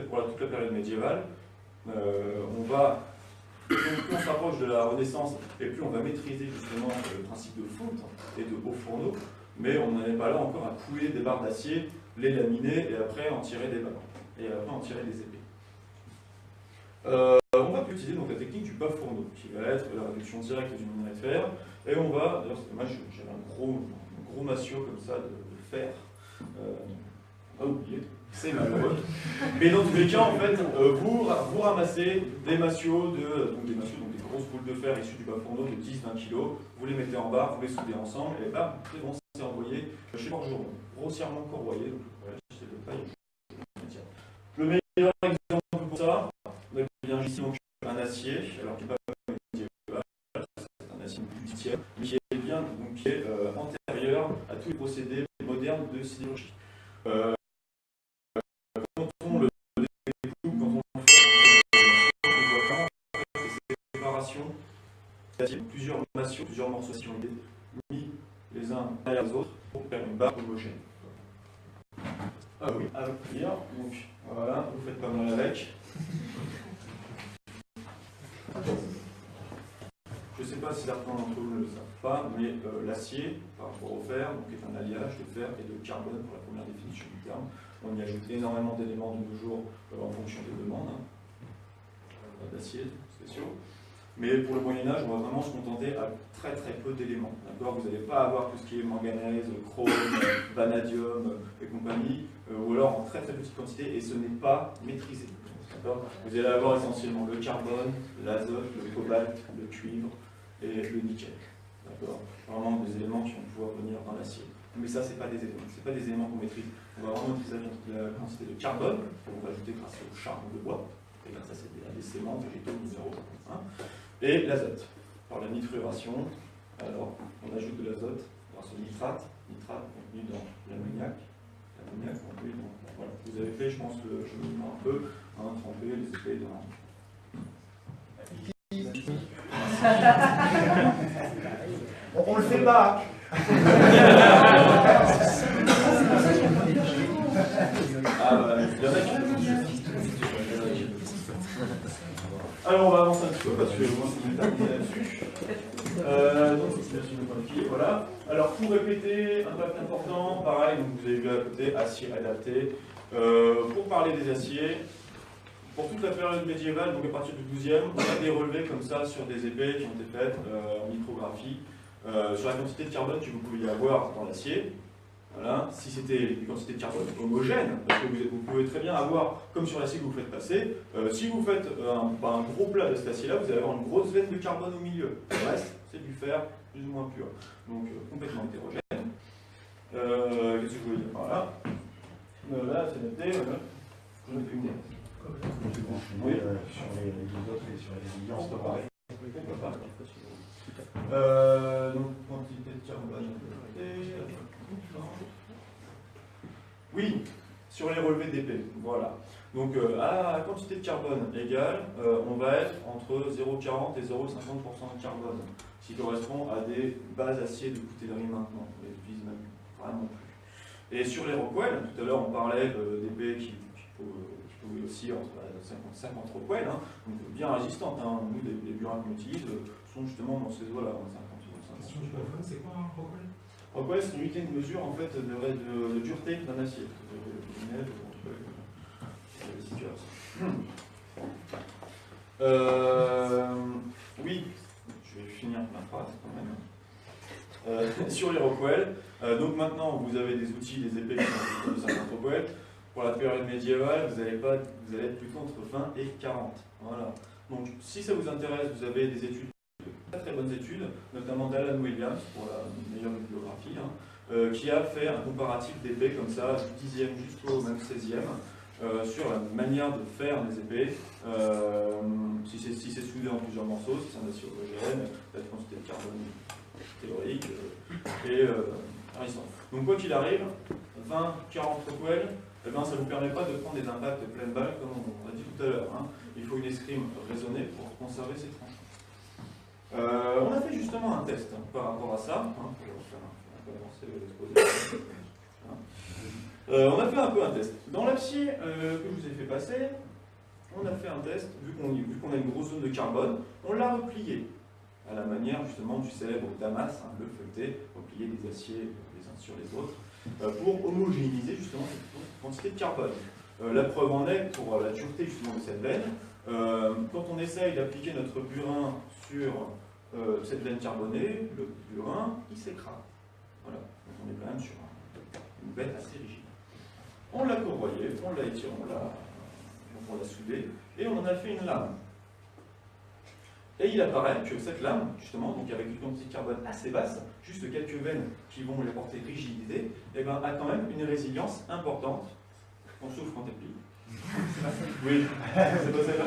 pour toute la période médiévale, plus on s'approche de la Renaissance, et plus on va maîtriser justement le principe de fonte et de haut fourneau, mais on n'en est pas là encore à couler des barres d'acier, les laminer et après en tirer des barres, et après en tirer des épées. On va utiliser donc la technique du bas fourneau, qui va être la réduction directe du minerai de fer, et on va, d'ailleurs c'est dommage, j'avais un gros massio comme ça de fer, on va oublier. C'est malheureux. Mais dans tous les cas, en fait, vous ramassez des massios, donc des grosses boules de fer issues du bas fourneau de 10-20 kg, vous les mettez en barre, vous les soudez ensemble, et bam, c'est bon, c'est envoyé chez forgeron, grossièrement corroyé. Donc, voilà, c'est de taille. Le meilleur exemple pour ça, on a bien ici donc, un acier, alors qui n'est pas médiéval, c'est un acier du 10e, mais qui est bien, donc qui est antérieur à tous les procédés modernes de sidérurgie. Plusieurs massios, plusieurs morceaux qui ont été mis les uns derrière les autres pour faire une barre homogène. Ah oui, à dire, donc voilà, vous faites pas mal avec. Je ne sais pas si certains d'entre vous ne le savent pas, mais l'acier, par rapport au fer, donc, est un alliage de fer et de carbone pour la première définition du terme. On y ajoute énormément d'éléments de nos jours en fonction des demandes, d'acier spéciaux. Mais pour le Moyen-Âge, on va vraiment se contenter à très très peu d'éléments. Vous n'allez pas avoir tout ce qui est manganèse, chrome, vanadium et compagnie, ou alors en très très petite quantité, et ce n'est pas maîtrisé. Vous allez avoir essentiellement le carbone, l'azote, le cobalt, le cuivre et le nickel. Vraiment des éléments qui vont pouvoir venir dans l'acier. Mais ça, ce n'est pas des éléments qu'on maîtrise. On va vraiment maîtriser la quantité de carbone qu'on va ajouter grâce au charbon de bois. Et là, ça, c'est des séments végétaux minéraux. Et l'azote, par la nitruration. Alors, on ajoute de l'azote grâce au nitrate contenu dans l'ammoniac. L'ammoniac contenu dans... Voilà. Vous avez fait, je pense, le cheminement un peu, tremper les épées dans... On le fait pas. Alors on va avancer un petit peu parce que moi c'est terminé là-dessus. Donc c'est bien sûr le point de pied, voilà. Alors pour répéter, un impact important, pareil, donc vous avez vu à côté, acier adapté. Pour parler des aciers, pour toute la période médiévale, donc à partir du 12e, on a des relevés comme ça sur des épées qui ont été faites en micrographie, sur la quantité de carbone que vous pouviez avoir dans l'acier. Voilà. Si c'était une quantité de carbone homogène, parce que vous pouvez très bien avoir, comme sur l'acier que vous faites passer, si vous faites un gros plat de cet acier-là, vous allez avoir une grosse veine de carbone au milieu. Le reste, c'est du fer plus ou moins pur. Donc complètement hétérogène. Qu'est-ce que je voulais dire par là? Là, c'est noté. Je n'ai plus une idée. Oui. Sur les deux autres et sur les résiliences, c'est pareil. Donc, quantité de carbone. Oui, sur les relevés d'épée. Voilà. Donc, à la quantité de carbone égale, on va être entre 0,40 et 0,50% de carbone, ce qui correspond à des bases acier de coutellerie maintenant. On les utilise même vraiment plus. Et sur les Rockwell, tout à l'heure on parlait d'épées qui peut aussi entre 50 Rockwell, hein, donc bien résistantes. Hein. Nous, les burins qu'on utilise sont justement dans ces eaux-là, 50. Question du plafond, c'est quoi un Rockwell? Rockwell, c'est une unité de mesure en fait, de dureté d'un acier. Oui, je vais finir ma phrase quand même. Sur les Rockwell, donc maintenant vous avez des outils, des épées qui sont de 50 Rockwell. Pour la période médiévale, vous allez être plutôt entre 20 et 40. Voilà. Donc si ça vous intéresse, vous avez des études, très bonnes études, notamment d'Alan Williams pour la meilleure bibliographie, hein, qui a fait un comparatif d'épées comme ça, du 10e jusqu'au même 16e. Sur la manière de faire les épées, si c'est soudé en plusieurs morceaux, si c'est un acier homogène, la quantité de carbone théorique et résistant. Donc quoi qu'il arrive, 20, 40 Rockwell, eh ben, ça ne vous permet pas de prendre des impacts pleine balle comme on a dit tout à l'heure. Hein. Il faut une escrime raisonnée pour conserver ces tranches. On a fait justement un test hein, par rapport à ça, hein, pour faire un peu avancer l'exposé. On a fait un peu un test. Dans l'acier que je vous ai fait passer, on a fait un test, vu qu'on a une grosse zone de carbone, on l'a replié, à la manière justement du célèbre Damas, hein, le feuilleté, replier des aciers les uns sur les autres, pour homogénéiser justement cette quantité de carbone. La preuve en est, pour la dureté justement de cette veine, quand on essaye d'appliquer notre burin sur cette veine carbonée, le burin, il s'écrase. Voilà, donc on est quand même sur une veine assez rigide. On l'a corroyé, on l'a étiré, on l'a soudé, et on en a fait une lame. Et il apparaît que cette lame, justement, donc avec une quantité de carbone assez basse, juste quelques veines qui vont lui apporter rigidité, eh ben, a quand même une résilience importante. On souffle quand elle plie. Oui, c'est pas celle-là.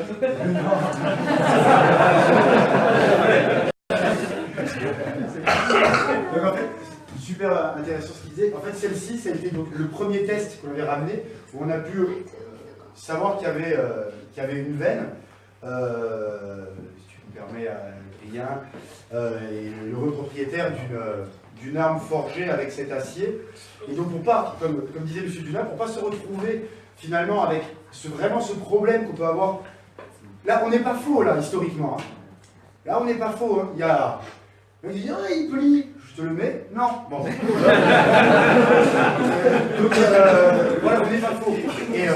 Donc en fait, super intéressant ce qu'il disait. En fait, celle-ci, ça a été donc le premier test qu'on avait ramené, où on a pu savoir qu'il y avait une veine. Si tu me permets, Adrien, et le propriétaire d'une arme forgée avec cet acier. Et donc, pour pas, comme disait M. Dunat, pour pas se retrouver finalement avec vraiment ce problème qu'on peut avoir. Là, on n'est pas faux, là, historiquement. Hein. Là, on n'est pas faux. Hein. On dit, ah, il plie. Je te le mets? Non. Bon. Donc, voilà, on n'est pas faux. Et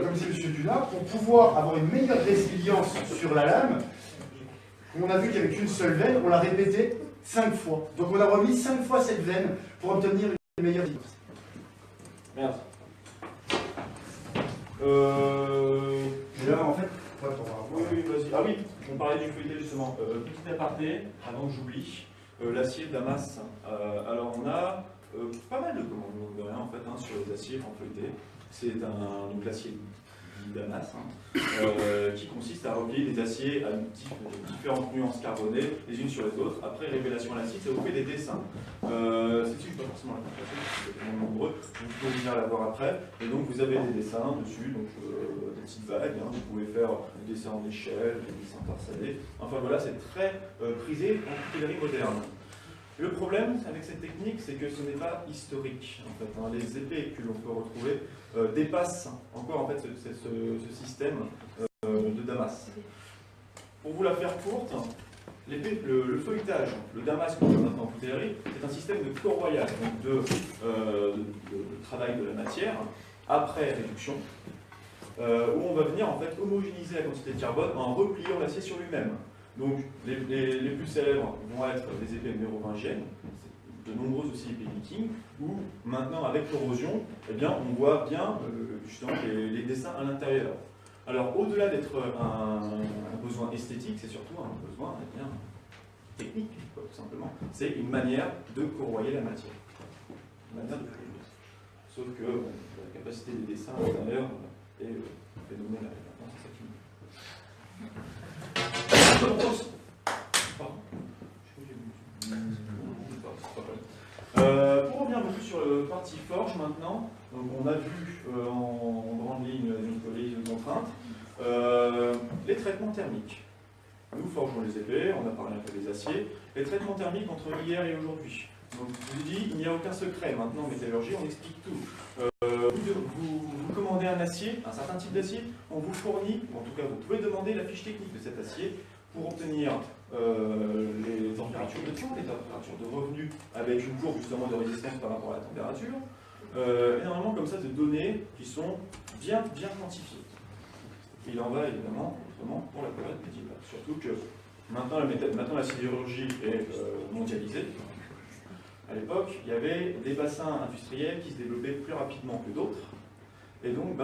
comme disait M. Dunat, pour pouvoir avoir une meilleure résilience sur la lame, on a vu qu'il n'y avait qu'une seule veine, on l'a répété 5 fois. Donc, on a remis 5 fois cette veine pour obtenir une meilleure résilience. Merde. Et là, en fait, oui, vas-y. Ah oui, on parlait du feuilleté justement. Petit aparté, avant que j'oublie, l'acier Damas. Alors on a pas mal de commandes de rien en fait hein, sur les aciers en feuilleté. C'est donc l'acier Damas qui consiste à replier des aciers à différentes nuances carbonées les unes sur les autres. Après révélation à l'acide, ça vous fait des dessins. C'est pas forcément la compréhension, c'est tellement nombreux. Vous pouvez venir la voir après. Et donc vous avez des dessins dessus, donc des petites vagues. Hein. Vous pouvez faire des dessins en échelle, des dessins parcellés. Enfin voilà, c'est très prisé en coutellerie moderne. Le problème avec cette technique, c'est que ce n'est pas historique. En fait, hein. Les épées que l'on peut retrouver dépassent encore en fait, ce système de Damas. Pour vous la faire courte, le feuilletage, le Damas que l'on a maintenant en coutellerie, c'est un système de corroyage, donc de travail de la matière, après réduction, où on va venir en fait homogénéiser la quantité de carbone en repliant l'acier sur lui-même. Donc les plus célèbres vont être les épées mérovingiennes, de nombreuses aussi épées vikings, où maintenant avec corrosion, eh bien, on voit bien justement les dessins à l'intérieur. Alors au-delà d'être un besoin esthétique, c'est surtout un besoin eh bien, technique, quoi, tout simplement. C'est une manière de corroyer la matière. Une manière de corroyer. Sauf que la capacité des dessins à l'intérieur est phénoménale. C'est ça qui pour revenir un peu plus sur la partie forge maintenant, donc on a vu en grande ligne une contrainte, les traitements thermiques. Nous forgeons les épées, on a parlé un peu des aciers. Les traitements thermiques entre hier et aujourd'hui. Donc je vous ai dit, il n'y a aucun secret maintenant en métallurgie, on explique tout. Vous commandez un acier, un certain type d'acier, on vous fournit, ou en tout cas vous pouvez demander la fiche technique de cet acier pour obtenir les températures de temps, les températures de revenu, avec une courbe justement de résistance par rapport à la température, et normalement comme ça des données qui sont bien quantifiées. Il en va évidemment autrement pour la période médiévale, surtout que maintenant la sidérurgie est mondialisée. À l'époque, il y avait des bassins industriels qui se développaient plus rapidement que d'autres, et donc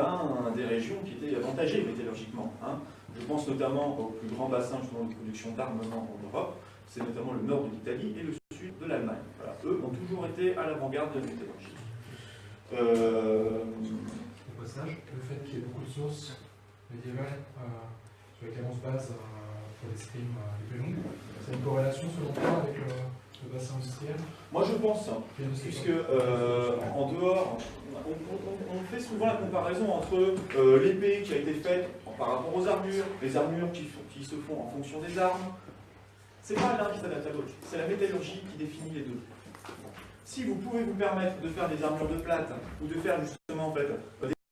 des régions qui étaient avantagées métallurgiquement. Hein. Je pense notamment au plus grand bassin justement de production d'armement en Europe, c'est notamment le nord de l'Italie et le sud de l'Allemagne. Voilà. Eux ont toujours été à l'avant-garde de la métallurgie. Au passage, le fait qu'il y ait beaucoup de sources médiévales sur lesquelles on se base pour les streams les plus longues, c'est une corrélation selon toi avec le bassin industriel? Moi je pense, puisque en dehors, on fait souvent la comparaison entre l'épée qui a été faite par rapport aux armures, les armures qui se font en fonction des armes. C'est pas l'un qui s'adapte à l'autre, c'est la métallurgie qui définit les deux. Si vous pouvez vous permettre de faire des armures de plate ou de faire justement en fait,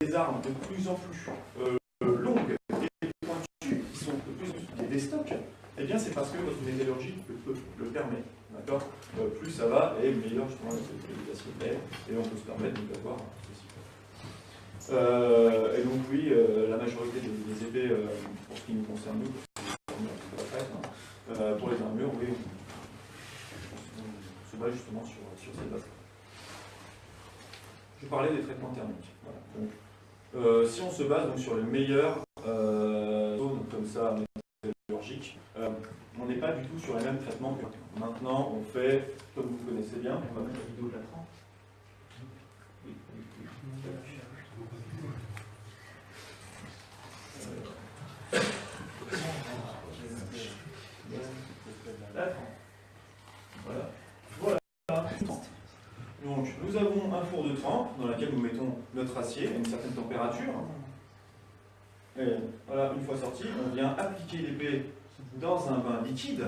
des armes de plus en plus longues et pointues, qui sont de plus en plus des stocks, eh bien c'est parce que votre métallurgie le permet. D'accord, plus ça va, et meilleur justement l'utilisation de l'air, et on peut se permettre d'avoir ceci. Et donc oui, la majorité des épées, pour ce qui nous concerne nous, pour les armures, oui, on se base justement sur ces bases. Je parlais des traitements thermiques. Voilà. Donc, si on se base donc, sur les meilleures zones comme ça, métallurgiques, on n'est pas du tout sur les mêmes traitements que maintenant. On fait, comme vous connaissez bien, on va mettre la vidéo de la 30. Voilà. Donc, nous avons un four de trempe dans lequel nous mettons notre acier à une certaine température. Et voilà, une fois sorti, on vient appliquer l'épée dans un bain liquide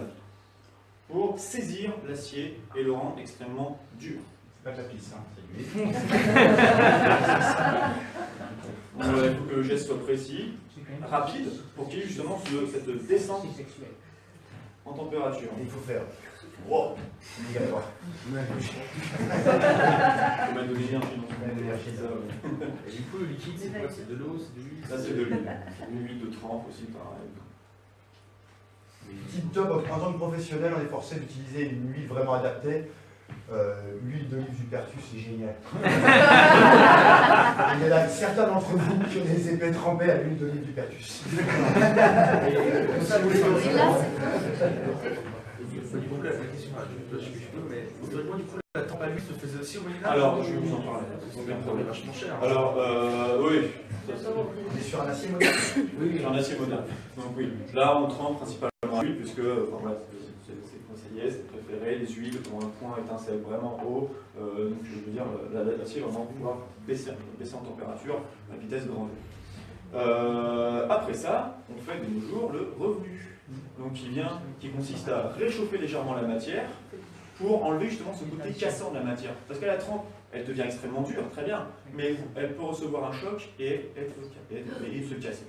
pour saisir l'acier et le rendre extrêmement dur. C'est pas de la pisse, hein, c'est il faut que le geste soit précis, rapide, pour qu'il y ait justement cette descente en température. Il faut faire. Wow, c'est obligatoire. Il faut mettre de l'énergie dans Et du coup, le liquide, c'est quoi? C'est de l'eau, c'est de l'huile? Là, c'est de l'huile. Une huile de trempe aussi, pareil. Tip top, en tant que professionnel, on est forcé d'utiliser une huile vraiment adaptée. L'huile d'olive du Pertus, c'est génial. Il y en a certains d'entre vous qui ont des épées trempées à l'huile d'olive du Pertus. La question, je peux, mais historiquement, du coup, la trempe à l'huile se faisait aussi au Moyen-Âge? Alors, je vais vous en parler. C'est un problème vachement cher. Alors, oui. On est sur un acier moderne. Oui, sur un acier moderne. Donc oui, là on trempe principalement à l'huile, puisque voilà, c'est conseillé, c'est préféré, les huiles ont un point étincelle vraiment haut, donc je veux dire, l'acier va vraiment pouvoir baisser en température à vitesse grand V. Après ça, on fait de nos jours le revenu, donc qui consiste à réchauffer légèrement la matière pour enlever justement ce côté cassant de la matière. Parce qu'à la trempe, elle devient extrêmement dure, très bien, mais elle peut recevoir un choc et se casser.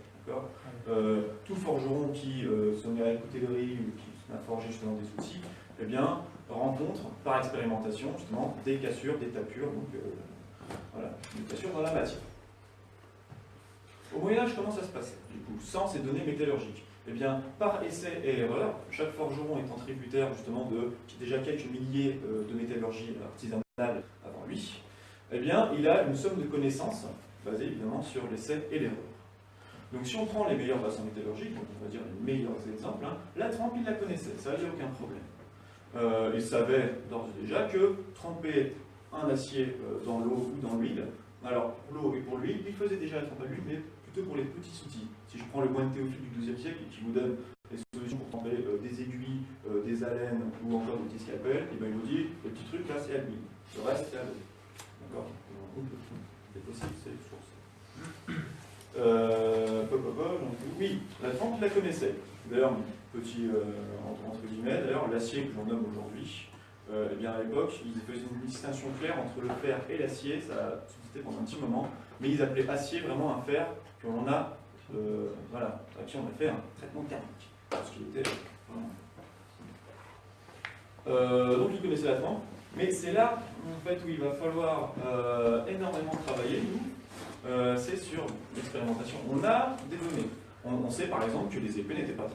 Tout forgeron qui se met à la coutellerie ou qui a forgé justement des outils, eh bien, rencontre par expérimentation justement des cassures, des tapures, donc voilà, des cassures dans la matière. Au Moyen-Âge, comment ça se passait du coup, sans ces données métallurgiques? Eh bien, par essai et erreur, chaque forgeron étant tributaire justement de déjà quelques milliers de métallurgie artisanale avant lui, eh bien, il a une somme de connaissances basée évidemment sur l'essai et l'erreur. Donc si on prend les meilleurs bassins métallurgiques, donc on va dire les meilleurs exemples, la trempe il la connaissait, ça n'avait aucun problème. Il savait d'ores et déjà que tremper un acier dans l'eau ou dans l'huile, alors pour l'eau et pour l'huile, il faisait déjà la trempe à l'huile, mais plutôt pour les petits outils. Si je prends le moine Théophile du XIIe siècle qui vous donne des solutions pour tremper des aiguilles, des alènes ou encore des petits scalpels, et bien il vous dit, le petit truc là c'est à l'huile, le reste c'est à l'eau. D'accord? C'est possible, c'est une source. Donc, oui, la trempe, il la connaissait. D'ailleurs, petit entre guillemets, d'ailleurs, l'acier que j'en nomme aujourd'hui, eh bien à l'époque, ils faisaient une distinction claire entre le fer et l'acier, ça a subsisté pendant un petit moment, mais ils appelaient acier vraiment un fer qu'on a, voilà, à qui on a fait un traitement thermique, parce qu'il était vraiment... donc ils connaissaient la trempe, mais c'est là en fait, où il va falloir énormément travailler, nous, c'est sur l'expérimentation. On a des données. On sait par exemple que les épées n'étaient pas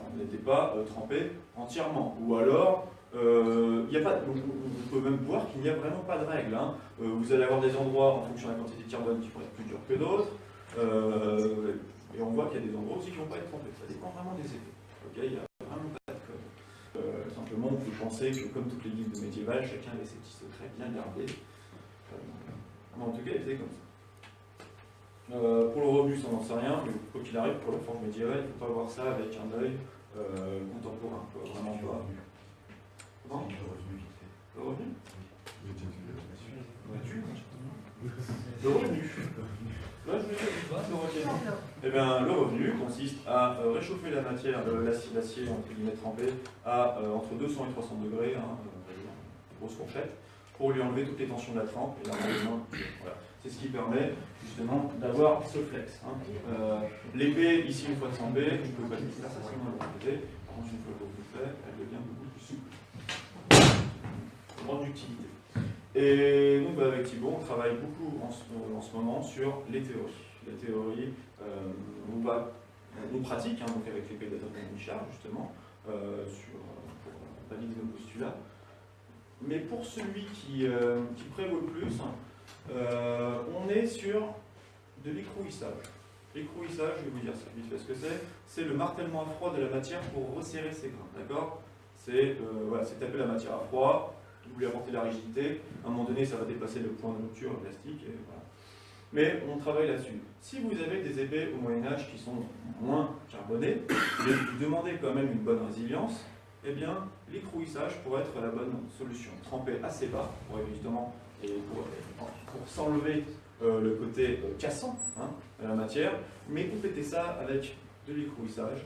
trempées entièrement, ou alors y a pas, on peut même voir qu'il n'y a vraiment pas de règle. Hein. Vous allez avoir des endroits en fonction de la quantité de carbone qui pourraient être plus durs que d'autres, et on voit qu'il y a des endroits aussi qui ne vont pas être trempés. Ça dépend vraiment des épées. Okay, il n'y a vraiment pas de code. Simplement, on peut penser que comme toutes les guildes médiévales, chacun avait ses petits secrets bien gardés. En tout cas, il était comme ça. Pour le rebus, on n'en sait rien, mais quoi qu'il arrive, pour la forge médiévale, il ne faut pas voir ça avec un œil contemporain, quoi, vraiment pas. Comment ? Le revenu ? Le revenu. Là, je vais dire, le revenu. Eh bien, le revenu consiste à réchauffer la matière, l'acier entre guillemets trempé, à entre 200 et 300 degrés, hein, grosse fourchette, pour lui enlever toutes les tensions de la trempe et la rendre moins dure. Voilà. C'est ce qui permet justement d'avoir ce flex. Hein. L'épée, ici, une fois trempée, je ne peux pas dire ça, ça c'est moins l'épée. Par contre, une fois que vous le faites, elle devient beaucoup plus souple. Grande utilité. Et donc, avec Thibaut, on travaille beaucoup en ce moment sur les théories. Les théories, on pratique, hein, donc avec l'épée d'Adrien-Michard, justement, pour valider nos postulats. Mais pour celui qui prévaut le plus, on est sur de l'écrouissage. L'écrouissage, je vais vous dire ça vite fait ce que c'est. C'est le martèlement à froid de la matière pour resserrer ses grains. D'accord ? C'est voilà, taper la matière à froid, vous lui apportez la rigidité. À un moment donné, ça va dépasser le point de rupture plastique. Et voilà. Mais on travaille là-dessus. Si vous avez des épées au Moyen-Âge qui sont moins carbonées, mais vous demandez quand même une bonne résilience, eh bien, l'écrouissage pourrait être la bonne solution. Tremper assez bas, pour justement, et pour s'enlever le côté cassant hein, de la matière, mais compléter ça avec de l'écrouissage.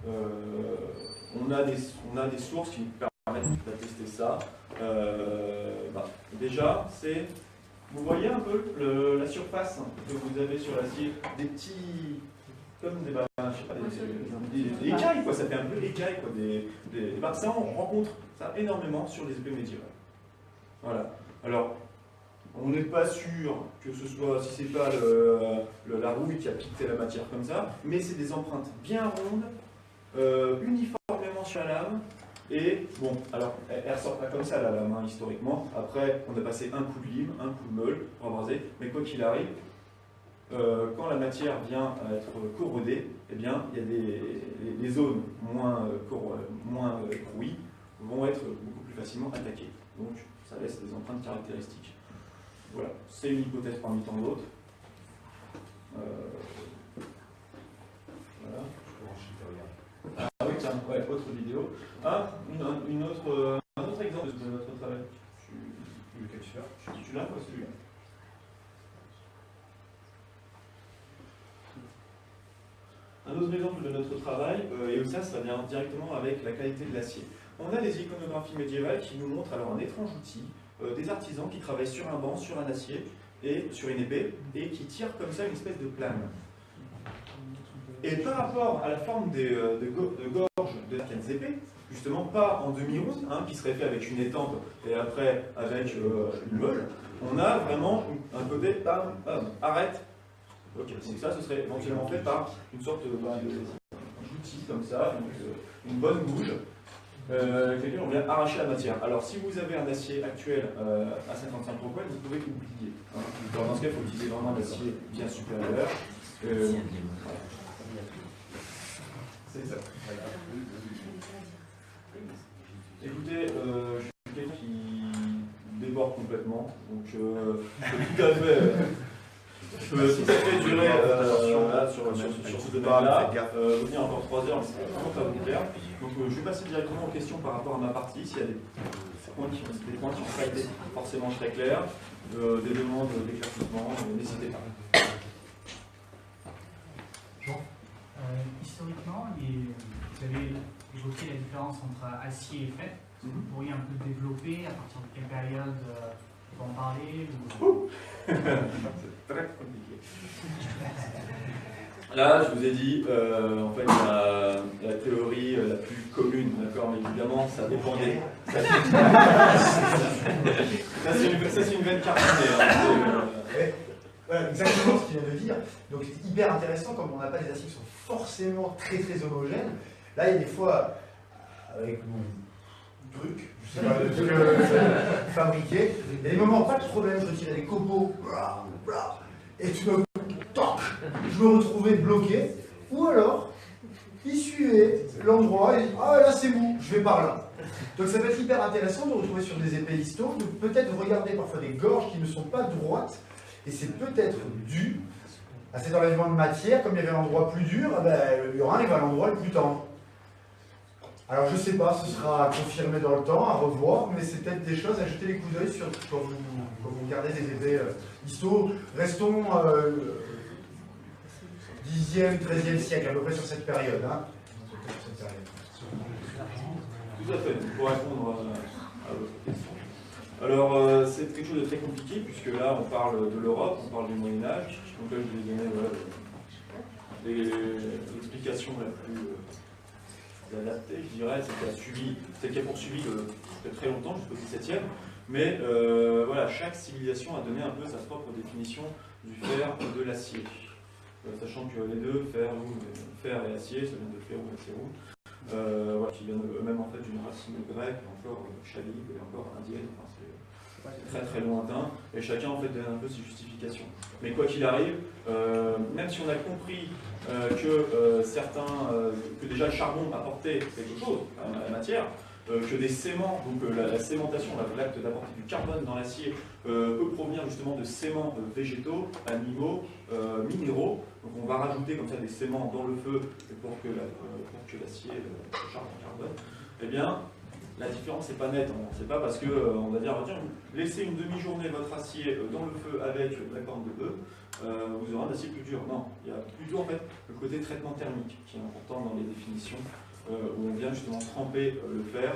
On a des sources qui nous permettent d'attester ça. Déjà, c'est... Vous voyez un peu la surface que vous avez sur l'acier, des petits... comme des, je sais pas, des écailles, quoi. Ça fait un peu écailles, quoi. Ça, on rencontre ça énormément sur les épées médiévales. Voilà. Alors, on n'est pas sûr que ce soit, si c'est pas la rouille qui a piqué la matière comme ça, mais c'est des empreintes bien rondes, uniformément sur la lame. Et bon, alors, elle ne ressort pas comme ça la lame, hein, historiquement. Après, on a passé un coup de lime, un coup de meule pour abraser, mais quoi qu'il arrive, quand la matière vient à être corrodée, eh bien, il y a les zones moins crouilles vont être beaucoup plus facilement attaquées. Donc, ça laisse des empreintes caractéristiques. Voilà, c'est une hypothèse parmi tant d'autres. Voilà. Ah oui, tiens, ouais, autre vidéo. Ah, un autre exemple de notre travail. Tu l'as, quoi, celui-là? Un autre exemple de notre travail, et ça vient directement avec la qualité de l'acier. On a des iconographies médiévales qui nous montrent alors un étrange outil, des artisans qui travaillent sur un banc, sur un acier, et sur une épée, et qui tirent comme ça une espèce de plane. Et par rapport à la forme de gorge de certaines épées, justement pas en demi-rond, hein, qui serait fait avec une étampe et après avec une meule, on a vraiment un côté bam, bam, arrête. Ok, donc ça, ce serait éventuellement fait par une sorte d'outil comme ça, une bonne bouge, avec laquelle on vient arracher la matière. Alors, si vous avez un acier actuel à 55 procol, vous pouvez oublier. Hein. Alors, dans ce cas, il faut utiliser vraiment un acier bien supérieur. C'est ça. Voilà. Écoutez, je suis quelqu'un qui déborde complètement, donc je peux tout à fait durer sur ce domaine-là, venir encore 3 heures, mais c'est vraiment pas vous faire. Donc je vais passer directement aux questions par rapport à ma partie, s'il y a des points qui n'ont pas été forcément très clairs, des demandes d'éclaircissement, n'hésitez pas. Jean, historiquement, vous avez évoqué la différence entre acier et fer. Vous pourriez un peu développer à partir de quelle période on peut en parler C'est très compliqué. Là, je vous ai dit, en fait, la théorie la plus commune, d'accord, mais évidemment, ça dépend des... Ça, c'est une veine carbonée. Hein. Voilà, exactement ce qu'il vient de dire. Donc, c'est hyper intéressant, comme on n'a pas des aciers qui sont forcément très très homogènes. Là, il y a des fois, avec mon truc, je sais pas, le truc fabriqué, il y a des moments, pas de problème, je retirais des copeaux, et tout d'un coup, toc, je me retrouvais bloqué, ou alors, il suivait l'endroit et ah là c'est mou, je vais par là. Donc ça va être hyper intéressant de retrouver sur des épées histo, de peut-être regarder parfois des gorges qui ne sont pas droites, et c'est peut-être dû à cet enlèvement de matière, comme il y avait un endroit plus dur, le uranium va à l'endroit le plus tendre. Alors je ne sais pas, ce sera confirmé dans le temps, à revoir, mais c'est peut-être des choses à jeter les coups d'œil sur quand vous regardez des épées histo. Restons 10e, 13e siècle, à peu près sur cette période. Hein. Tout à fait, pour répondre à votre question. Alors, c'est quelque chose de très compliqué, puisque là, on parle de l'Europe, on parle du Moyen-Âge. Donc là, je vais donner l'explication la plus adaptée, je dirais, celle qui a poursuivi depuis très longtemps, jusqu'au XVIIe. Mais voilà, chaque civilisation a donné un peu sa propre définition du fer et de l'acier. Sachant que les deux, fer et acier, ça vient de fer ou acérum, voilà, qui viennent eux-mêmes en fait d'une racine grecque, encore chalide et encore indienne, enfin, c'est très très lointain, et chacun en fait donne un peu ses justifications. Mais quoi qu'il arrive, même si on a compris que déjà le charbon apportait quelque chose à la matière, que des séments, donc la sémentation, l'acte d'apporter du carbone dans l'acier, peut provenir justement de séments végétaux, animaux, minéraux. Donc on va rajouter comme ça des séments dans le feu pour que l'acier charge en carbone. Eh bien, la différence n'est pas nette. C'est pas parce qu'on va dire, tiens, laissez une demi-journée votre acier dans le feu avec la corne de bœuf, vous aurez un acier plus dur. Non, il y a plutôt en fait le côté traitement thermique qui est important dans les définitions. Où on vient justement tremper le fer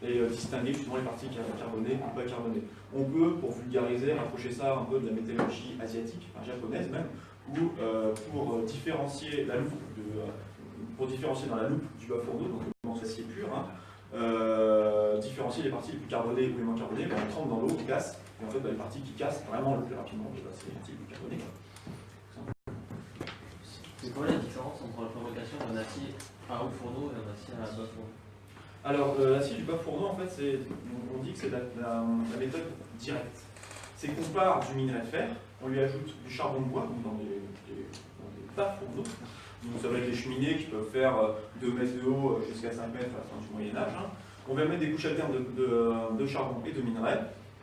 et distinguer justement les parties carbonées ou pas carbonées. On peut, pour vulgariser, rapprocher ça un peu de la métallurgie asiatique, enfin japonaise même, où pour différencier la loupe dans la loupe du bas fourneau, donc le acier pur, différencier les parties les plus carbonées ou les moins carbonées, on trempe dans l'eau, on casse, et en fait les parties qui cassent vraiment le plus rapidement, c'est les parties les plus carbonées. C'est quoi la différence entre la fabrication d'un acier à haut fourneau et un acier à bas fourneau? Alors, l'acier du bas fourneau, en fait, on dit que c'est la méthode directe. C'est qu'on part du minerai de fer, on lui ajoute du charbon de bois, donc dans des bas fourneaux. Donc, ça va être des cheminées qui peuvent faire 2 mètres de haut jusqu'à 5 mètres à la fin du Moyen-Âge. On va mettre des couches alternes de charbon et de minerai.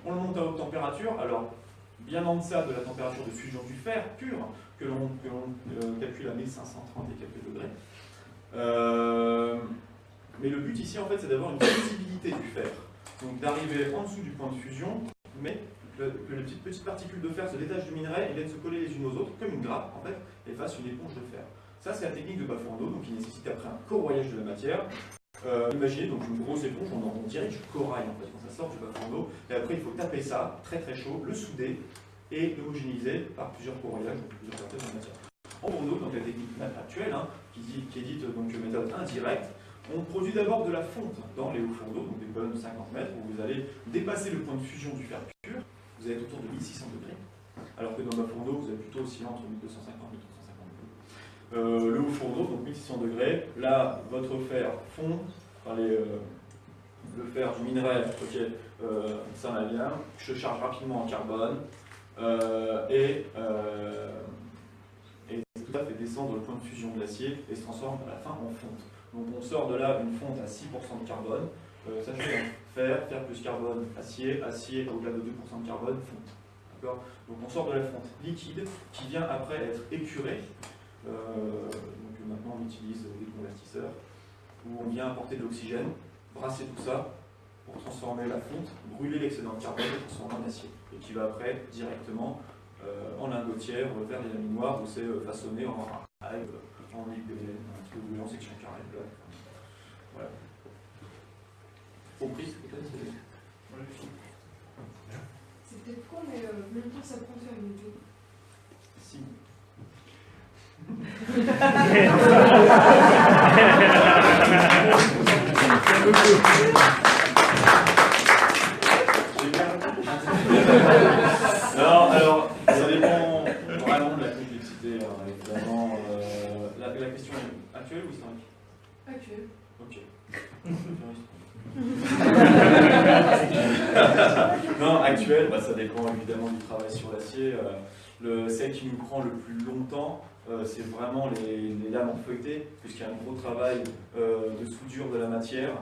On le monte à haute température. Alors, bien en deçà de la température de fusion du fer pur, que l'on calcule à 1530 et quelques degrés. Mais le but ici, en fait, c'est d'avoir une visibilité du fer. Donc d'arriver en dessous du point de fusion, mais que les petites particules de fer se détachent du minerai et viennent se coller les unes aux autres, comme une grappe, en fait, et fassent une éponge de fer. Ça, c'est la technique de bas fourneau, donc qui nécessite après un corroyage de la matière. Imaginez donc une grosse éponge, on dirait du corail, en fait, quand ça sort du bas fourneau, et après il faut taper ça, très très chaud, le souder, et l'homogénéiser par plusieurs corroyages, donc plusieurs parties de matière. En fourneau, donc la technique actuelle, qui est dite donc méthode indirecte, on produit d'abord de la fonte dans les hauts fourneaux, donc des bonnes 50 mètres, où vous allez dépasser le point de fusion du fer pur, vous allez être autour de 1600 degrés, alors que dans le bas fourneau, vous êtes plutôt oscillant entre 1250 et 1350 degrés. Le haut fourneau, donc 1600 degrés, là, votre fer fond, enfin le fer du minerai, ça va bien, se charge rapidement en carbone, et tout ça fait descendre le point de fusion de l'acier et se transforme à la fin en fonte. Donc on sort de là une fonte à 6% de carbone, sachez fer plus carbone, acier au-delà de 2% de carbone, fonte. Donc on sort de la fonte liquide qui vient après être épurée. Donc maintenant on utilise des convertisseurs où on vient apporter de l'oxygène, brasser tout ça pour transformer la fonte, brûler l'excédent de carbone et transformer en acier. Et qui va après directement en lingotière vers les laminoirs où c'est façonné en ligue, en section carrée. Voilà. Au prix, peut-être C'est peut-être con, mais combien de temps ça prend de faire une vidéo? Si. Non, alors, ça dépend vraiment de la complexité, évidemment. La question est actuelle ou historique? Actuelle. Ok. Non, actuelle, ça dépend évidemment du travail sur l'acier. Celle qui nous prend le plus longtemps, c'est vraiment les lames en feuilleté, puisqu'il y a un gros travail de soudure de la matière.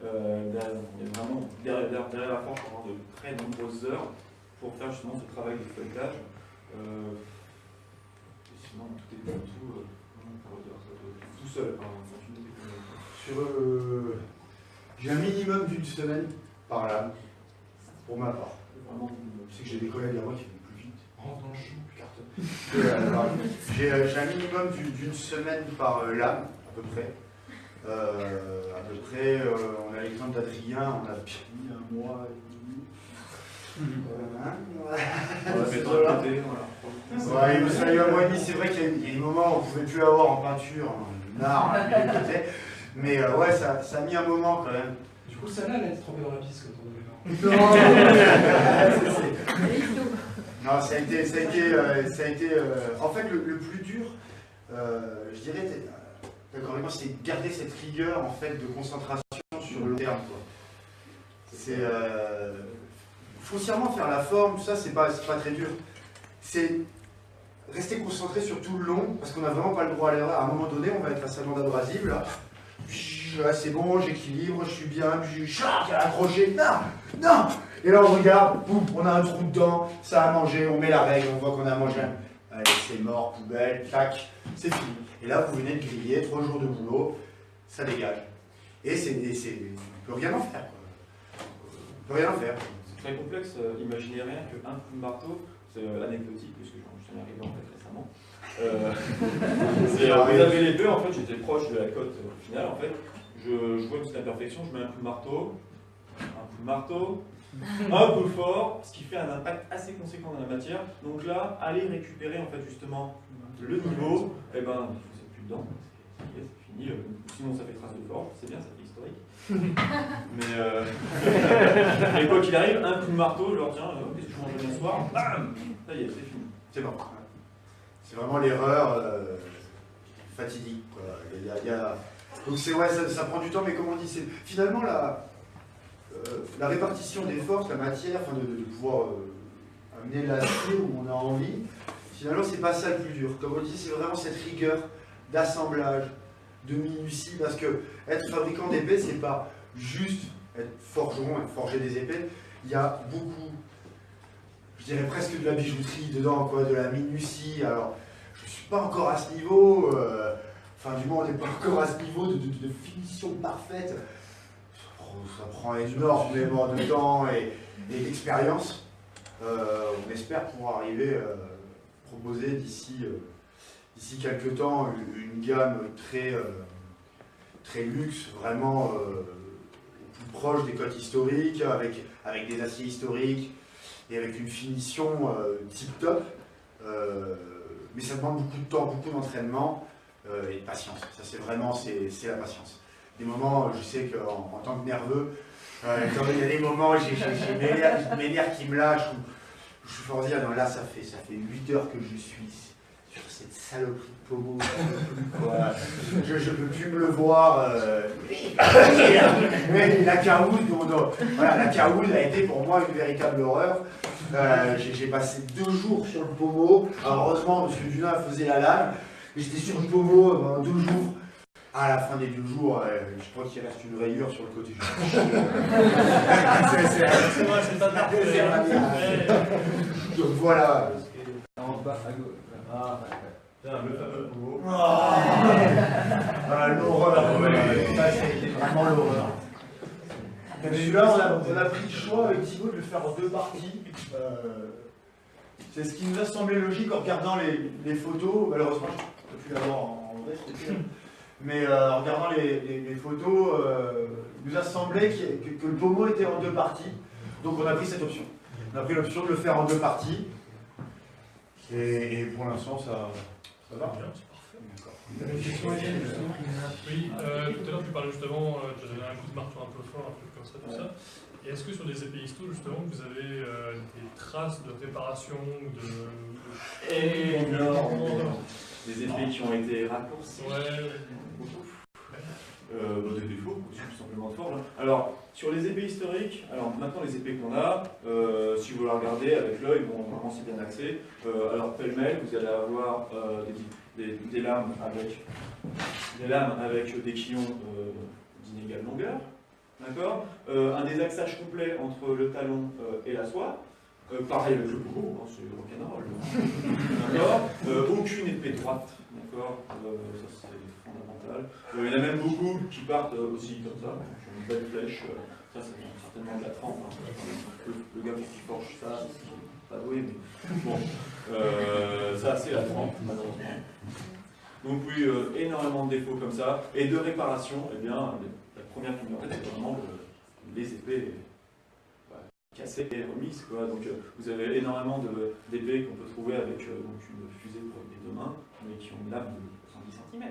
On est vraiment derrière la forge pendant de très nombreuses heures pour faire justement ce travail de feuilletage. Sinon, tout est tout seul. J'ai un minimum d'une semaine par lame, pour ma part. Vraiment, je sais que j'ai des collègues à moi qui vont plus vite. Rentre dans le chou, carte. J'ai un minimum d'une semaine par lame, à peu près. On a l'exemple d'Adrien, on a bien mis un mois et demi. Ouais, il me fallait un mois et demi, c'est vrai qu'il y a des moments où on ne pouvait plus avoir en peinture, un art, mais ouais, ça a mis un moment quand même. Du coup, celle-là, elle est trop dans la piste quand on est Non, ça a été en fait, le plus dur, je dirais, d'accord avec moi, c'est de garder cette rigueur en fait, de concentration sur le long terme. C'est foncièrement faire la forme, tout ça, c'est pas très dur. C'est rester concentré sur tout le long, parce qu'on n'a vraiment pas le droit à l'erreur. À un moment donné, on va être à sa bande abrasive, là. C'est bon, j'équilibre, je suis bien, puis il a accroché. Non. Et là, on regarde, boum, on a un trou dedans, ça a mangé, on met la règle, on voit qu'on a mangé. Allez, c'est mort, poubelle, tac, c'est fini. Et là, vous venez de griller, 3 jours de boulot, ça dégage. Et on ne peut rien en faire. On peut rien en faire. C'est très complexe. Imaginez rien qu'un coup de marteau, c'est anecdotique, puisque j'en suis arrivé en fait récemment. Vous avez les deux, en fait, j'étais proche de la cote finale, en fait. Je vois une petite imperfection, je mets un coup de marteau, un peu fort, ce qui fait un impact assez conséquent dans la matière. Donc là, aller récupérer en fait justement le niveau, et ben vous n'êtes plus dedans, c'est fini. Sinon ça fait trace de forge, c'est bien, ça fait historique. Mais quoi qu'il arrive, un coup de marteau, je leur tiens, qu'est-ce que tu manges demain soir, bam, ça y est, c'est fini. C'est bon. C'est vraiment l'erreur fatidique. Donc c'est ouais, ça prend du temps, mais comme on dit, c'est finalement la répartition des forces, la matière, de pouvoir amener l'acier où on a envie, finalement c'est pas ça le plus dur. Comme on dit, c'est vraiment cette rigueur d'assemblage, de minutie, parce que être fabricant d'épées, c'est pas juste être forgeron et forger des épées, il y a beaucoup, je dirais presque de la bijouterie dedans, quoi, de la minutie. Alors, je suis pas encore à ce niveau, du moins on n'est pas encore à ce niveau de finition parfaite. Ça prend énormément de temps et d'expérience. On espère pouvoir arriver à proposer d'ici quelques temps une gamme très luxe, vraiment plus proche des cotes historiques, avec des aciers historiques et avec une finition tip top. Mais ça demande beaucoup de temps, beaucoup d'entraînement et de patience. Ça c'est vraiment la patience. Des moments, je sais qu'en tant que nerveux, il y a des moments où j'ai mes nerfs qui me lâchent, où je suis fort dire, non là ça fait 8 heures que je suis sur cette saloperie de pommeau, je ne peux plus me le voir. La carouse, la carouse a été pour moi une véritable horreur. J'ai passé 2 jours sur le pommeau. Alors, heureusement, M. Dunin faisait la lame, mais j'étais sur le pommeau pendant 2 jours. À la fin des 2 jours, je crois qu'il reste une rayure sur le côté. C'est vrai, c'est pas parfait. Donc voilà. En bas à gauche. Ah, le fameux pommeau. L'horreur. Ça, c'était vraiment l'horreur. Celui-là, on a pris le choix avec Thibaut de le faire en 2 parties. C'est ce qui nous a semblé logique en regardant les photos. Malheureusement, je ne peux plus l'avoir en vrai. Mais en regardant les photos, il nous a semblé que le pommeau était en deux parties. Donc on a pris cette option. On a pris l'option de le faire en deux parties. Et pour l'instant, ça va. Une question à Yann, justement. Oui, tout à l'heure tu parlais justement, tu as donné un coup de marteau un peu fort, un truc comme ça, tout ça. Et est-ce que sur des épées histo, justement, vous avez des traces de réparation ou de... Énormément. Des épées qui ont été raccourcies. Ouais. Des défauts, aussi, tout simplement de forge. Alors, sur les épées historiques, alors maintenant les épées qu'on a, si vous la regardez avec l'œil, bon, vraiment c'est bien axé. Alors, pêle-mêle, vous allez avoir des lames avec des quillons d'inégale longueur. D'accord. Un désaxage complet entre le talon et la soie. Pareil avec le pommeau, hein, c'est rock'n'roll. D'accord. Aucune épée droite. D'accord. Ça c'est fondamental. Il y en a même beaucoup qui partent aussi comme ça, sur une belle flèche. Ça vient certainement de la trempe. Hein. Le gars qui forge ça, c'est pas doué, mais bon. Ça c'est la trempe, malheureusement. Donc oui, énormément de défauts comme ça. Et de réparation, eh bien, la première qui me vient en tête, c'est vraiment les épées cassées et remises, quoi. Donc vous avez énormément d'épées qu'on peut trouver avec donc une fusée pour les deux mains, mais qui ont une lame de 70 cm.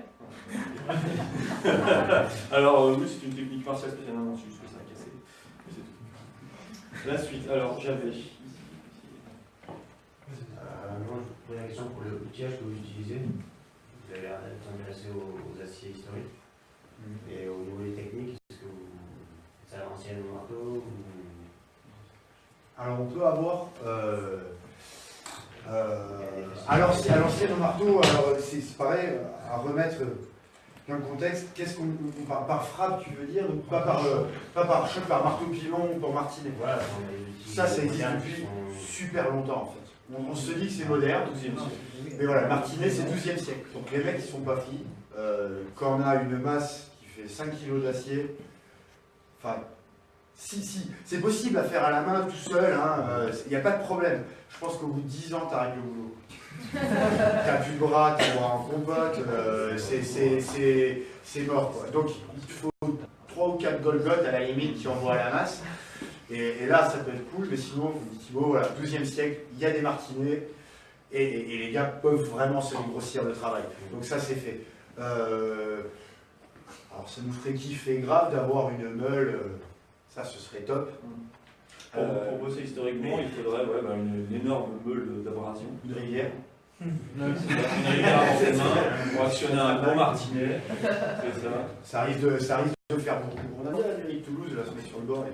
Alors oui, c'est une technique martiale spécialement, c'est juste que ça a cassé. Mais c'est tout. La suite, alors j'avais... Moi, je pose la question pour le outillage que vous utilisez. Vous avez l'air d'être intéressé aux aciers historiques. Et au niveau des techniques, est-ce que c'est à l'ancienne marteau ou... Alors on peut avoir à l'ancienne marteau, alors c'est pareil, à remettre dans le contexte, qu'est-ce qu'on par frappe tu veux dire, donc pas par choc, par marteau pilon ou par martinet. Voilà, ça existe depuis super longtemps en fait. On se dit que c'est moderne, 12e siècle. Mais voilà, martinet c'est 12e siècle. Donc les mecs qui sont pas pris, quand on a une masse qui fait 5 kg d'acier, enfin. Si, c'est possible à faire à la main tout seul, il n'y a pas de problème. Je pense qu'au bout de 10 ans, tu arrêtes le boulot. T'as plus de bras, t'es en compote, c'est mort, quoi. Donc il faut 3 ou 4 Golgoth à la limite qui envoient à la masse. Et là, ça peut être cool, mais sinon, comme dit Thibaut, voilà, 12e siècle, il y a des martinets, et les gars peuvent vraiment se grossir le travail. Donc ça, c'est fait. Alors ça nous ferait kiffer grave d'avoir une meule. Ça, ce serait top. Pour bosser historiquement, il faudrait une énorme meule d'abrasion. Une rivière. Une rivière avant ses mains pour actionner un gros martinet. C'est ça. Ça risque de faire beaucoup. On a bien la mairie de Toulouse, là, se met sur le bord.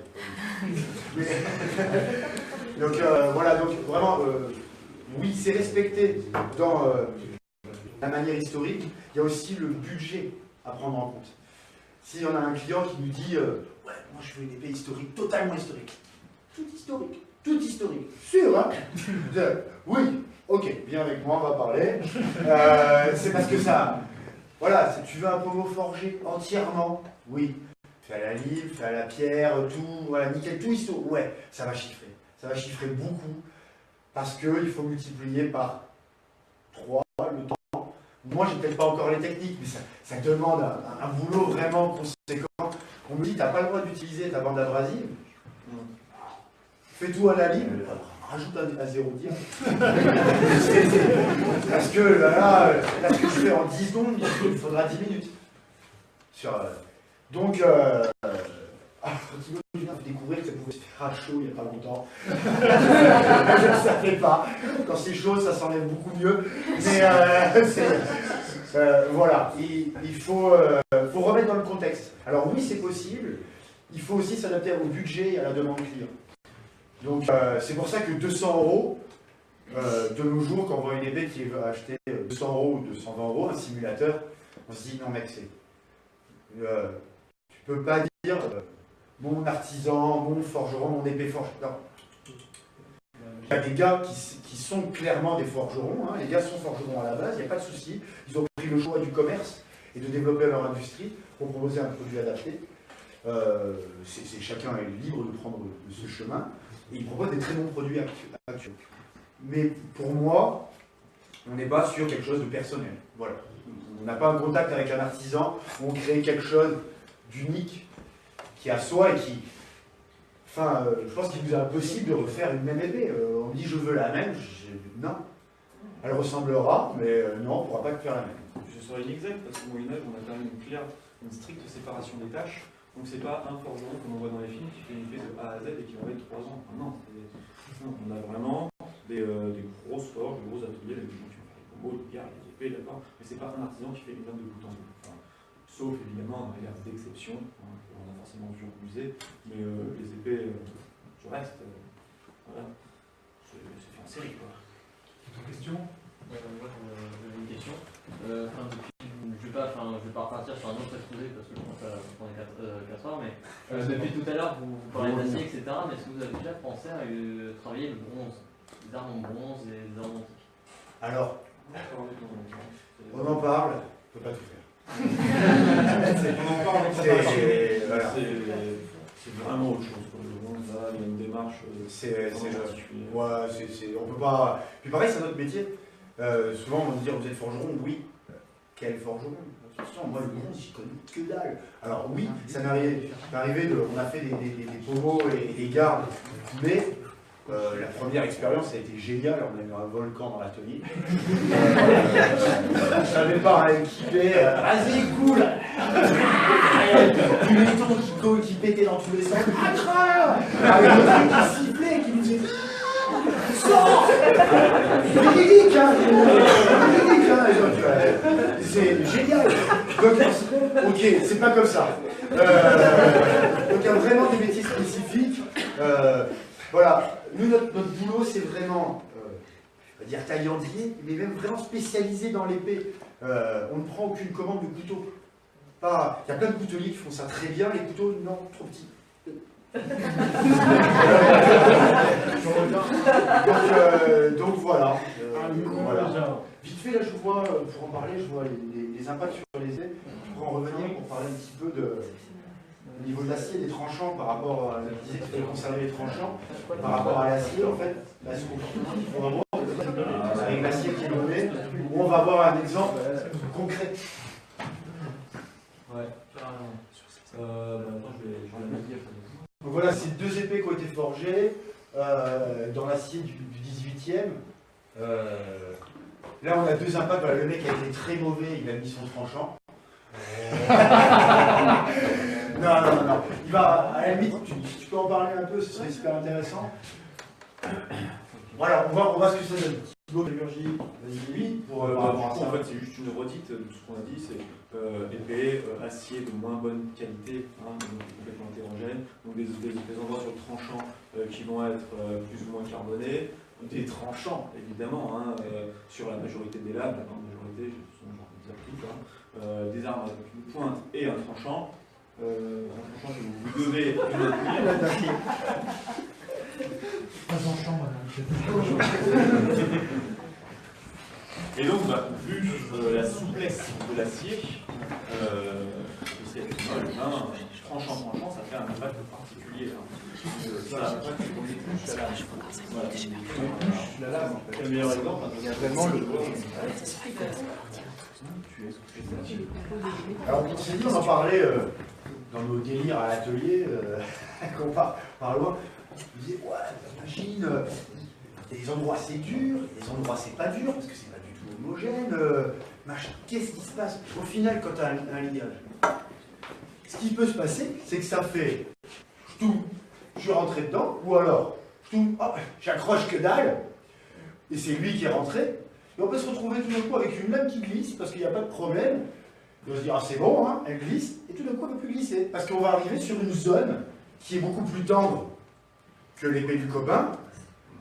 Donc voilà, donc vraiment, oui, c'est respecté dans la manière historique. Il y a aussi le budget à prendre en compte. Si on a un client qui nous dit ouais, moi je veux une épée historique, totalement historique. Tout historique. Tout historique. Sûr, hein? Oui, ok, viens avec moi, on va parler. C'est parce que ça... Voilà, si tu veux un pommeau forgé entièrement, oui. Fait à la lime, fait à la pierre, tout, voilà, nickel, tout historique. Ouais, ça va chiffrer. Ça va chiffrer beaucoup. Parce qu'il faut multiplier par 3 le temps. Moi, j'ai peut-être pas encore les techniques, mais ça demande un boulot vraiment conséquent. On me dit, t'as pas le droit d'utiliser ta bande abrasive. Fais tout à la lime, rajoute un 0 dire. Parce que là, ce que je fais en 10 secondes, il faudra 10 minutes. Donc, Thibaut vient de découvrir que ça pouvait se faire à chaud il n'y a pas longtemps. Je ne savais pas. Quand c'est chaud, ça s'enlève beaucoup mieux. Mais voilà, il faut remettre dans le contexte. Alors oui, c'est possible. Il faut aussi s'adapter au budget et à la demande client. Donc c'est pour ça que 200 €, de nos jours, quand on voit une épée qui veut acheter 200 € ou 220 €, un simulateur, on se dit non mec, tu peux pas dire mon artisan, mon forgeron, mon épée forge. Non. Il y a des gars qui sont clairement des forgerons, hein. Les gars sont forgerons à la base, il n'y a pas de souci. Ils ont pris le choix du commerce et de développer leur industrie pour proposer un produit adapté. Chacun est libre de prendre ce chemin et ils proposent des très bons produits actuels. Mais pour moi, On n'est pas sur quelque chose de personnel. Voilà. On n'a pas un contact avec un artisan, on crée quelque chose d'unique qui est à soi et qui... Enfin, je pense qu'il nous est impossible de refaire une même épée. On me dit je veux la même, non. Elle ressemblera, mais non, on ne pourra pas faire la même. Ce serait inexact parce qu'au Moyen-Âge, on a quand même une stricte séparation des tâches. Donc c'est pas un forgeron comme on voit dans les films qui fait une épée de A à Z et qui va mettre 3 ans. Enfin, non, on a vraiment des grosses forges, des gros ateliers avec des gens qui font des combos, des gardes, des épées, d'accord. Mais c'est pas un artisan qui fait une lame de bout en bout. Enfin, sauf évidemment, il y a des exceptions, hein, qu'on a forcément vu au musée, mais les épées, du reste, voilà, c'est fait en série quoi. Autre question? Moi j'avais une question. Je vais pas repartir sur un autre exposé parce que je pense qu'on est 4 heures, mais depuis tout à l'heure vous parlez d'acier, etc. Mais est-ce que vous avez déjà pensé à travailler le bronze, des armes en bronze et des armes antiques? Alors, on en parle, on ne peut pas tout faire. On en parle, voilà. C'est vraiment autre chose. Le bronze, là, il y a une démarche particulière. Ouais, on peut pas. Puis pareil, c'est notre métier. Souvent, on va me dire, vous êtes forgeron? Oui. Quel forgeron? Moi, le bronze, j'y connais que dalle. Alors oui, ça m'est arrivé, on a fait des pommeaux et des gardes, mais la première expérience a été géniale. On a eu un volcan dans l'atelier. Je n'avais pas à équiper. Vas-y, cool. Du béton qui pétait dans tous les sens. Avec le truc qui sifflait, qui nous disait sors. Véridique, hein. C'est génial. Donc, ok, c'est pas comme ça. Donc il y a vraiment des métiers spécifiques. Voilà. Nous, notre boulot, c'est vraiment, je vais dire taillandier, mais même vraiment spécialisé dans l'épée. On ne prend aucune commande de couteau. Il y a plein de couteliers qui font ça très bien, les couteaux, non, trop petits. Donc voilà. Vite fait, là, je vois, pour en parler, je vois les impacts sur les épées. Je pourrais en revenir pour parler un petit peu au niveau de l'acier, des tranchants par rapport à la disait qu'il fallait conserver les tranchants, par rapport à l'acier, en fait, là, ce comportement qu'il faut avoir avec l'acier qui est donné, où on va avoir un exemple concret. Ouais, carrément. Attends, je vais la dire. Donc voilà, c'est 2 épées qui ont été forgées dans l'acier du 18e. Là, on a 2 impacts. Voilà, le mec a été très mauvais, il a mis son tranchant. Non. Il va, à la limite, tu peux en parler un peu, ce serait super intéressant. Voilà, on va voir ce que ça donne. Thibaut, Géorgie, vas-y, pour en fait, c'est juste une redite de tout ce qu'on a dit, c'est épée, acier de moins bonne qualité, hein, donc complètement hétérogène, donc des endroits sur le tranchant qui vont être plus ou moins carbonés, des tranchants, évidemment, hein, sur la majorité des lames, la grande majorité, des armes avec une pointe et un tranchant. Un tranchant que vous devez Pas en chambre, Et donc, vu la souplesse de l'acier, tranchant, ça fait un impact particulier. Ça impacte sur les couches à la lame. C'est le meilleur exemple. Il y a vraiment le. Alors, on s'est dit, on en parlait dans nos délires à l'atelier, quand on par loin. On disait, ouais, imagine, il y a des endroits c'est dur, il y a des endroits c'est pas dur, parce que c'est pas du tout homogène. Qu'est-ce qui se passe au final quand tu as un liage? Ce qui peut se passer, c'est que ça fait tout, je suis rentré dedans, ou alors, tout, j'accroche que dalle, et c'est lui qui est rentré. Et on peut se retrouver tout d'un coup avec une lame qui glisse, parce qu'il n'y a pas de problème. Et on se dit, c'est bon, hein, elle glisse, et tout d'un coup, elle ne peut plus glisser. Parce qu'on va arriver sur une zone qui est beaucoup plus tendre que l'épée du copain,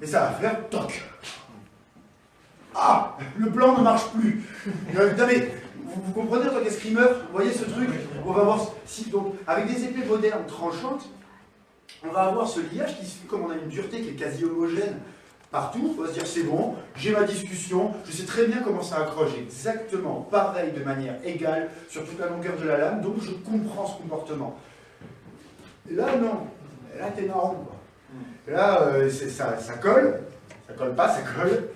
et ça va faire toc. Ah, le plan ne marche plus. Vous comprenez en tant qu'escrimeur, vous voyez ce truc? On va voir, donc, avec des épées modernes tranchantes, on va avoir ce liage qui se fait comme on a une dureté qui est quasi homogène partout. On va se dire c'est bon, j'ai ma discussion, je sais très bien comment ça accroche exactement pareil de manière égale sur toute la longueur de la lame, donc je comprends ce comportement. Et là non, et là t'es marrant quoi. Et là ça colle pas, ça colle.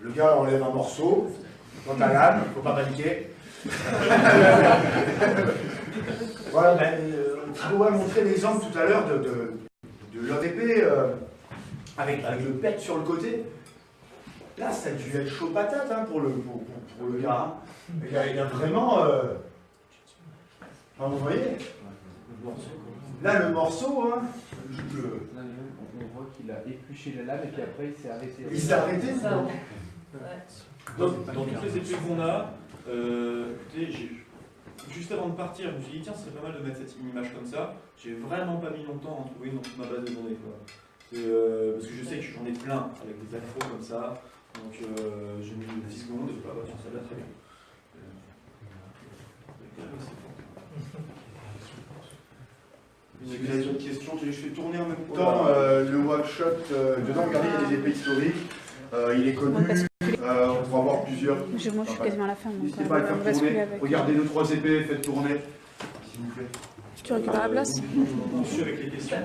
Le gars enlève un morceau dans ta lame, faut pas paniquer. Voilà, Thibaut a montré l'exemple tout à l'heure de l'ODP avec le pet sur le côté. Là, ça a dû être chaud patate hein, pour le gars. Hein. Il a vraiment... Enfin, vous voyez là, le morceau, hein, on voit qu'il a épluché la lame et puis après il s'est arrêté. Il s'est arrêté Ça. Dans toutes les épées qu'on a, juste avant de partir, je me suis dit tiens, ce serait pas mal de mettre cette image comme ça. J'ai vraiment pas mis longtemps à en trouver une dans toute ma base de données. Parce que je sais que j'en ai plein avec des accros comme ça. Donc j'ai mis 10 secondes et bah tiens, ça va très bien. Si vous avez d'autres questions, je fais tourner en même temps le workshop. Dedans, regardez, il y a des épées historiques. Il est connu. On pourra voir plusieurs. Moi, je suis quasiment à la fin. N'hésitez pas à le faire tourner. Regardez 2-3 épées, faites tourner. S'il vous plaît. Tu récupères la place? Je suis avec les questions.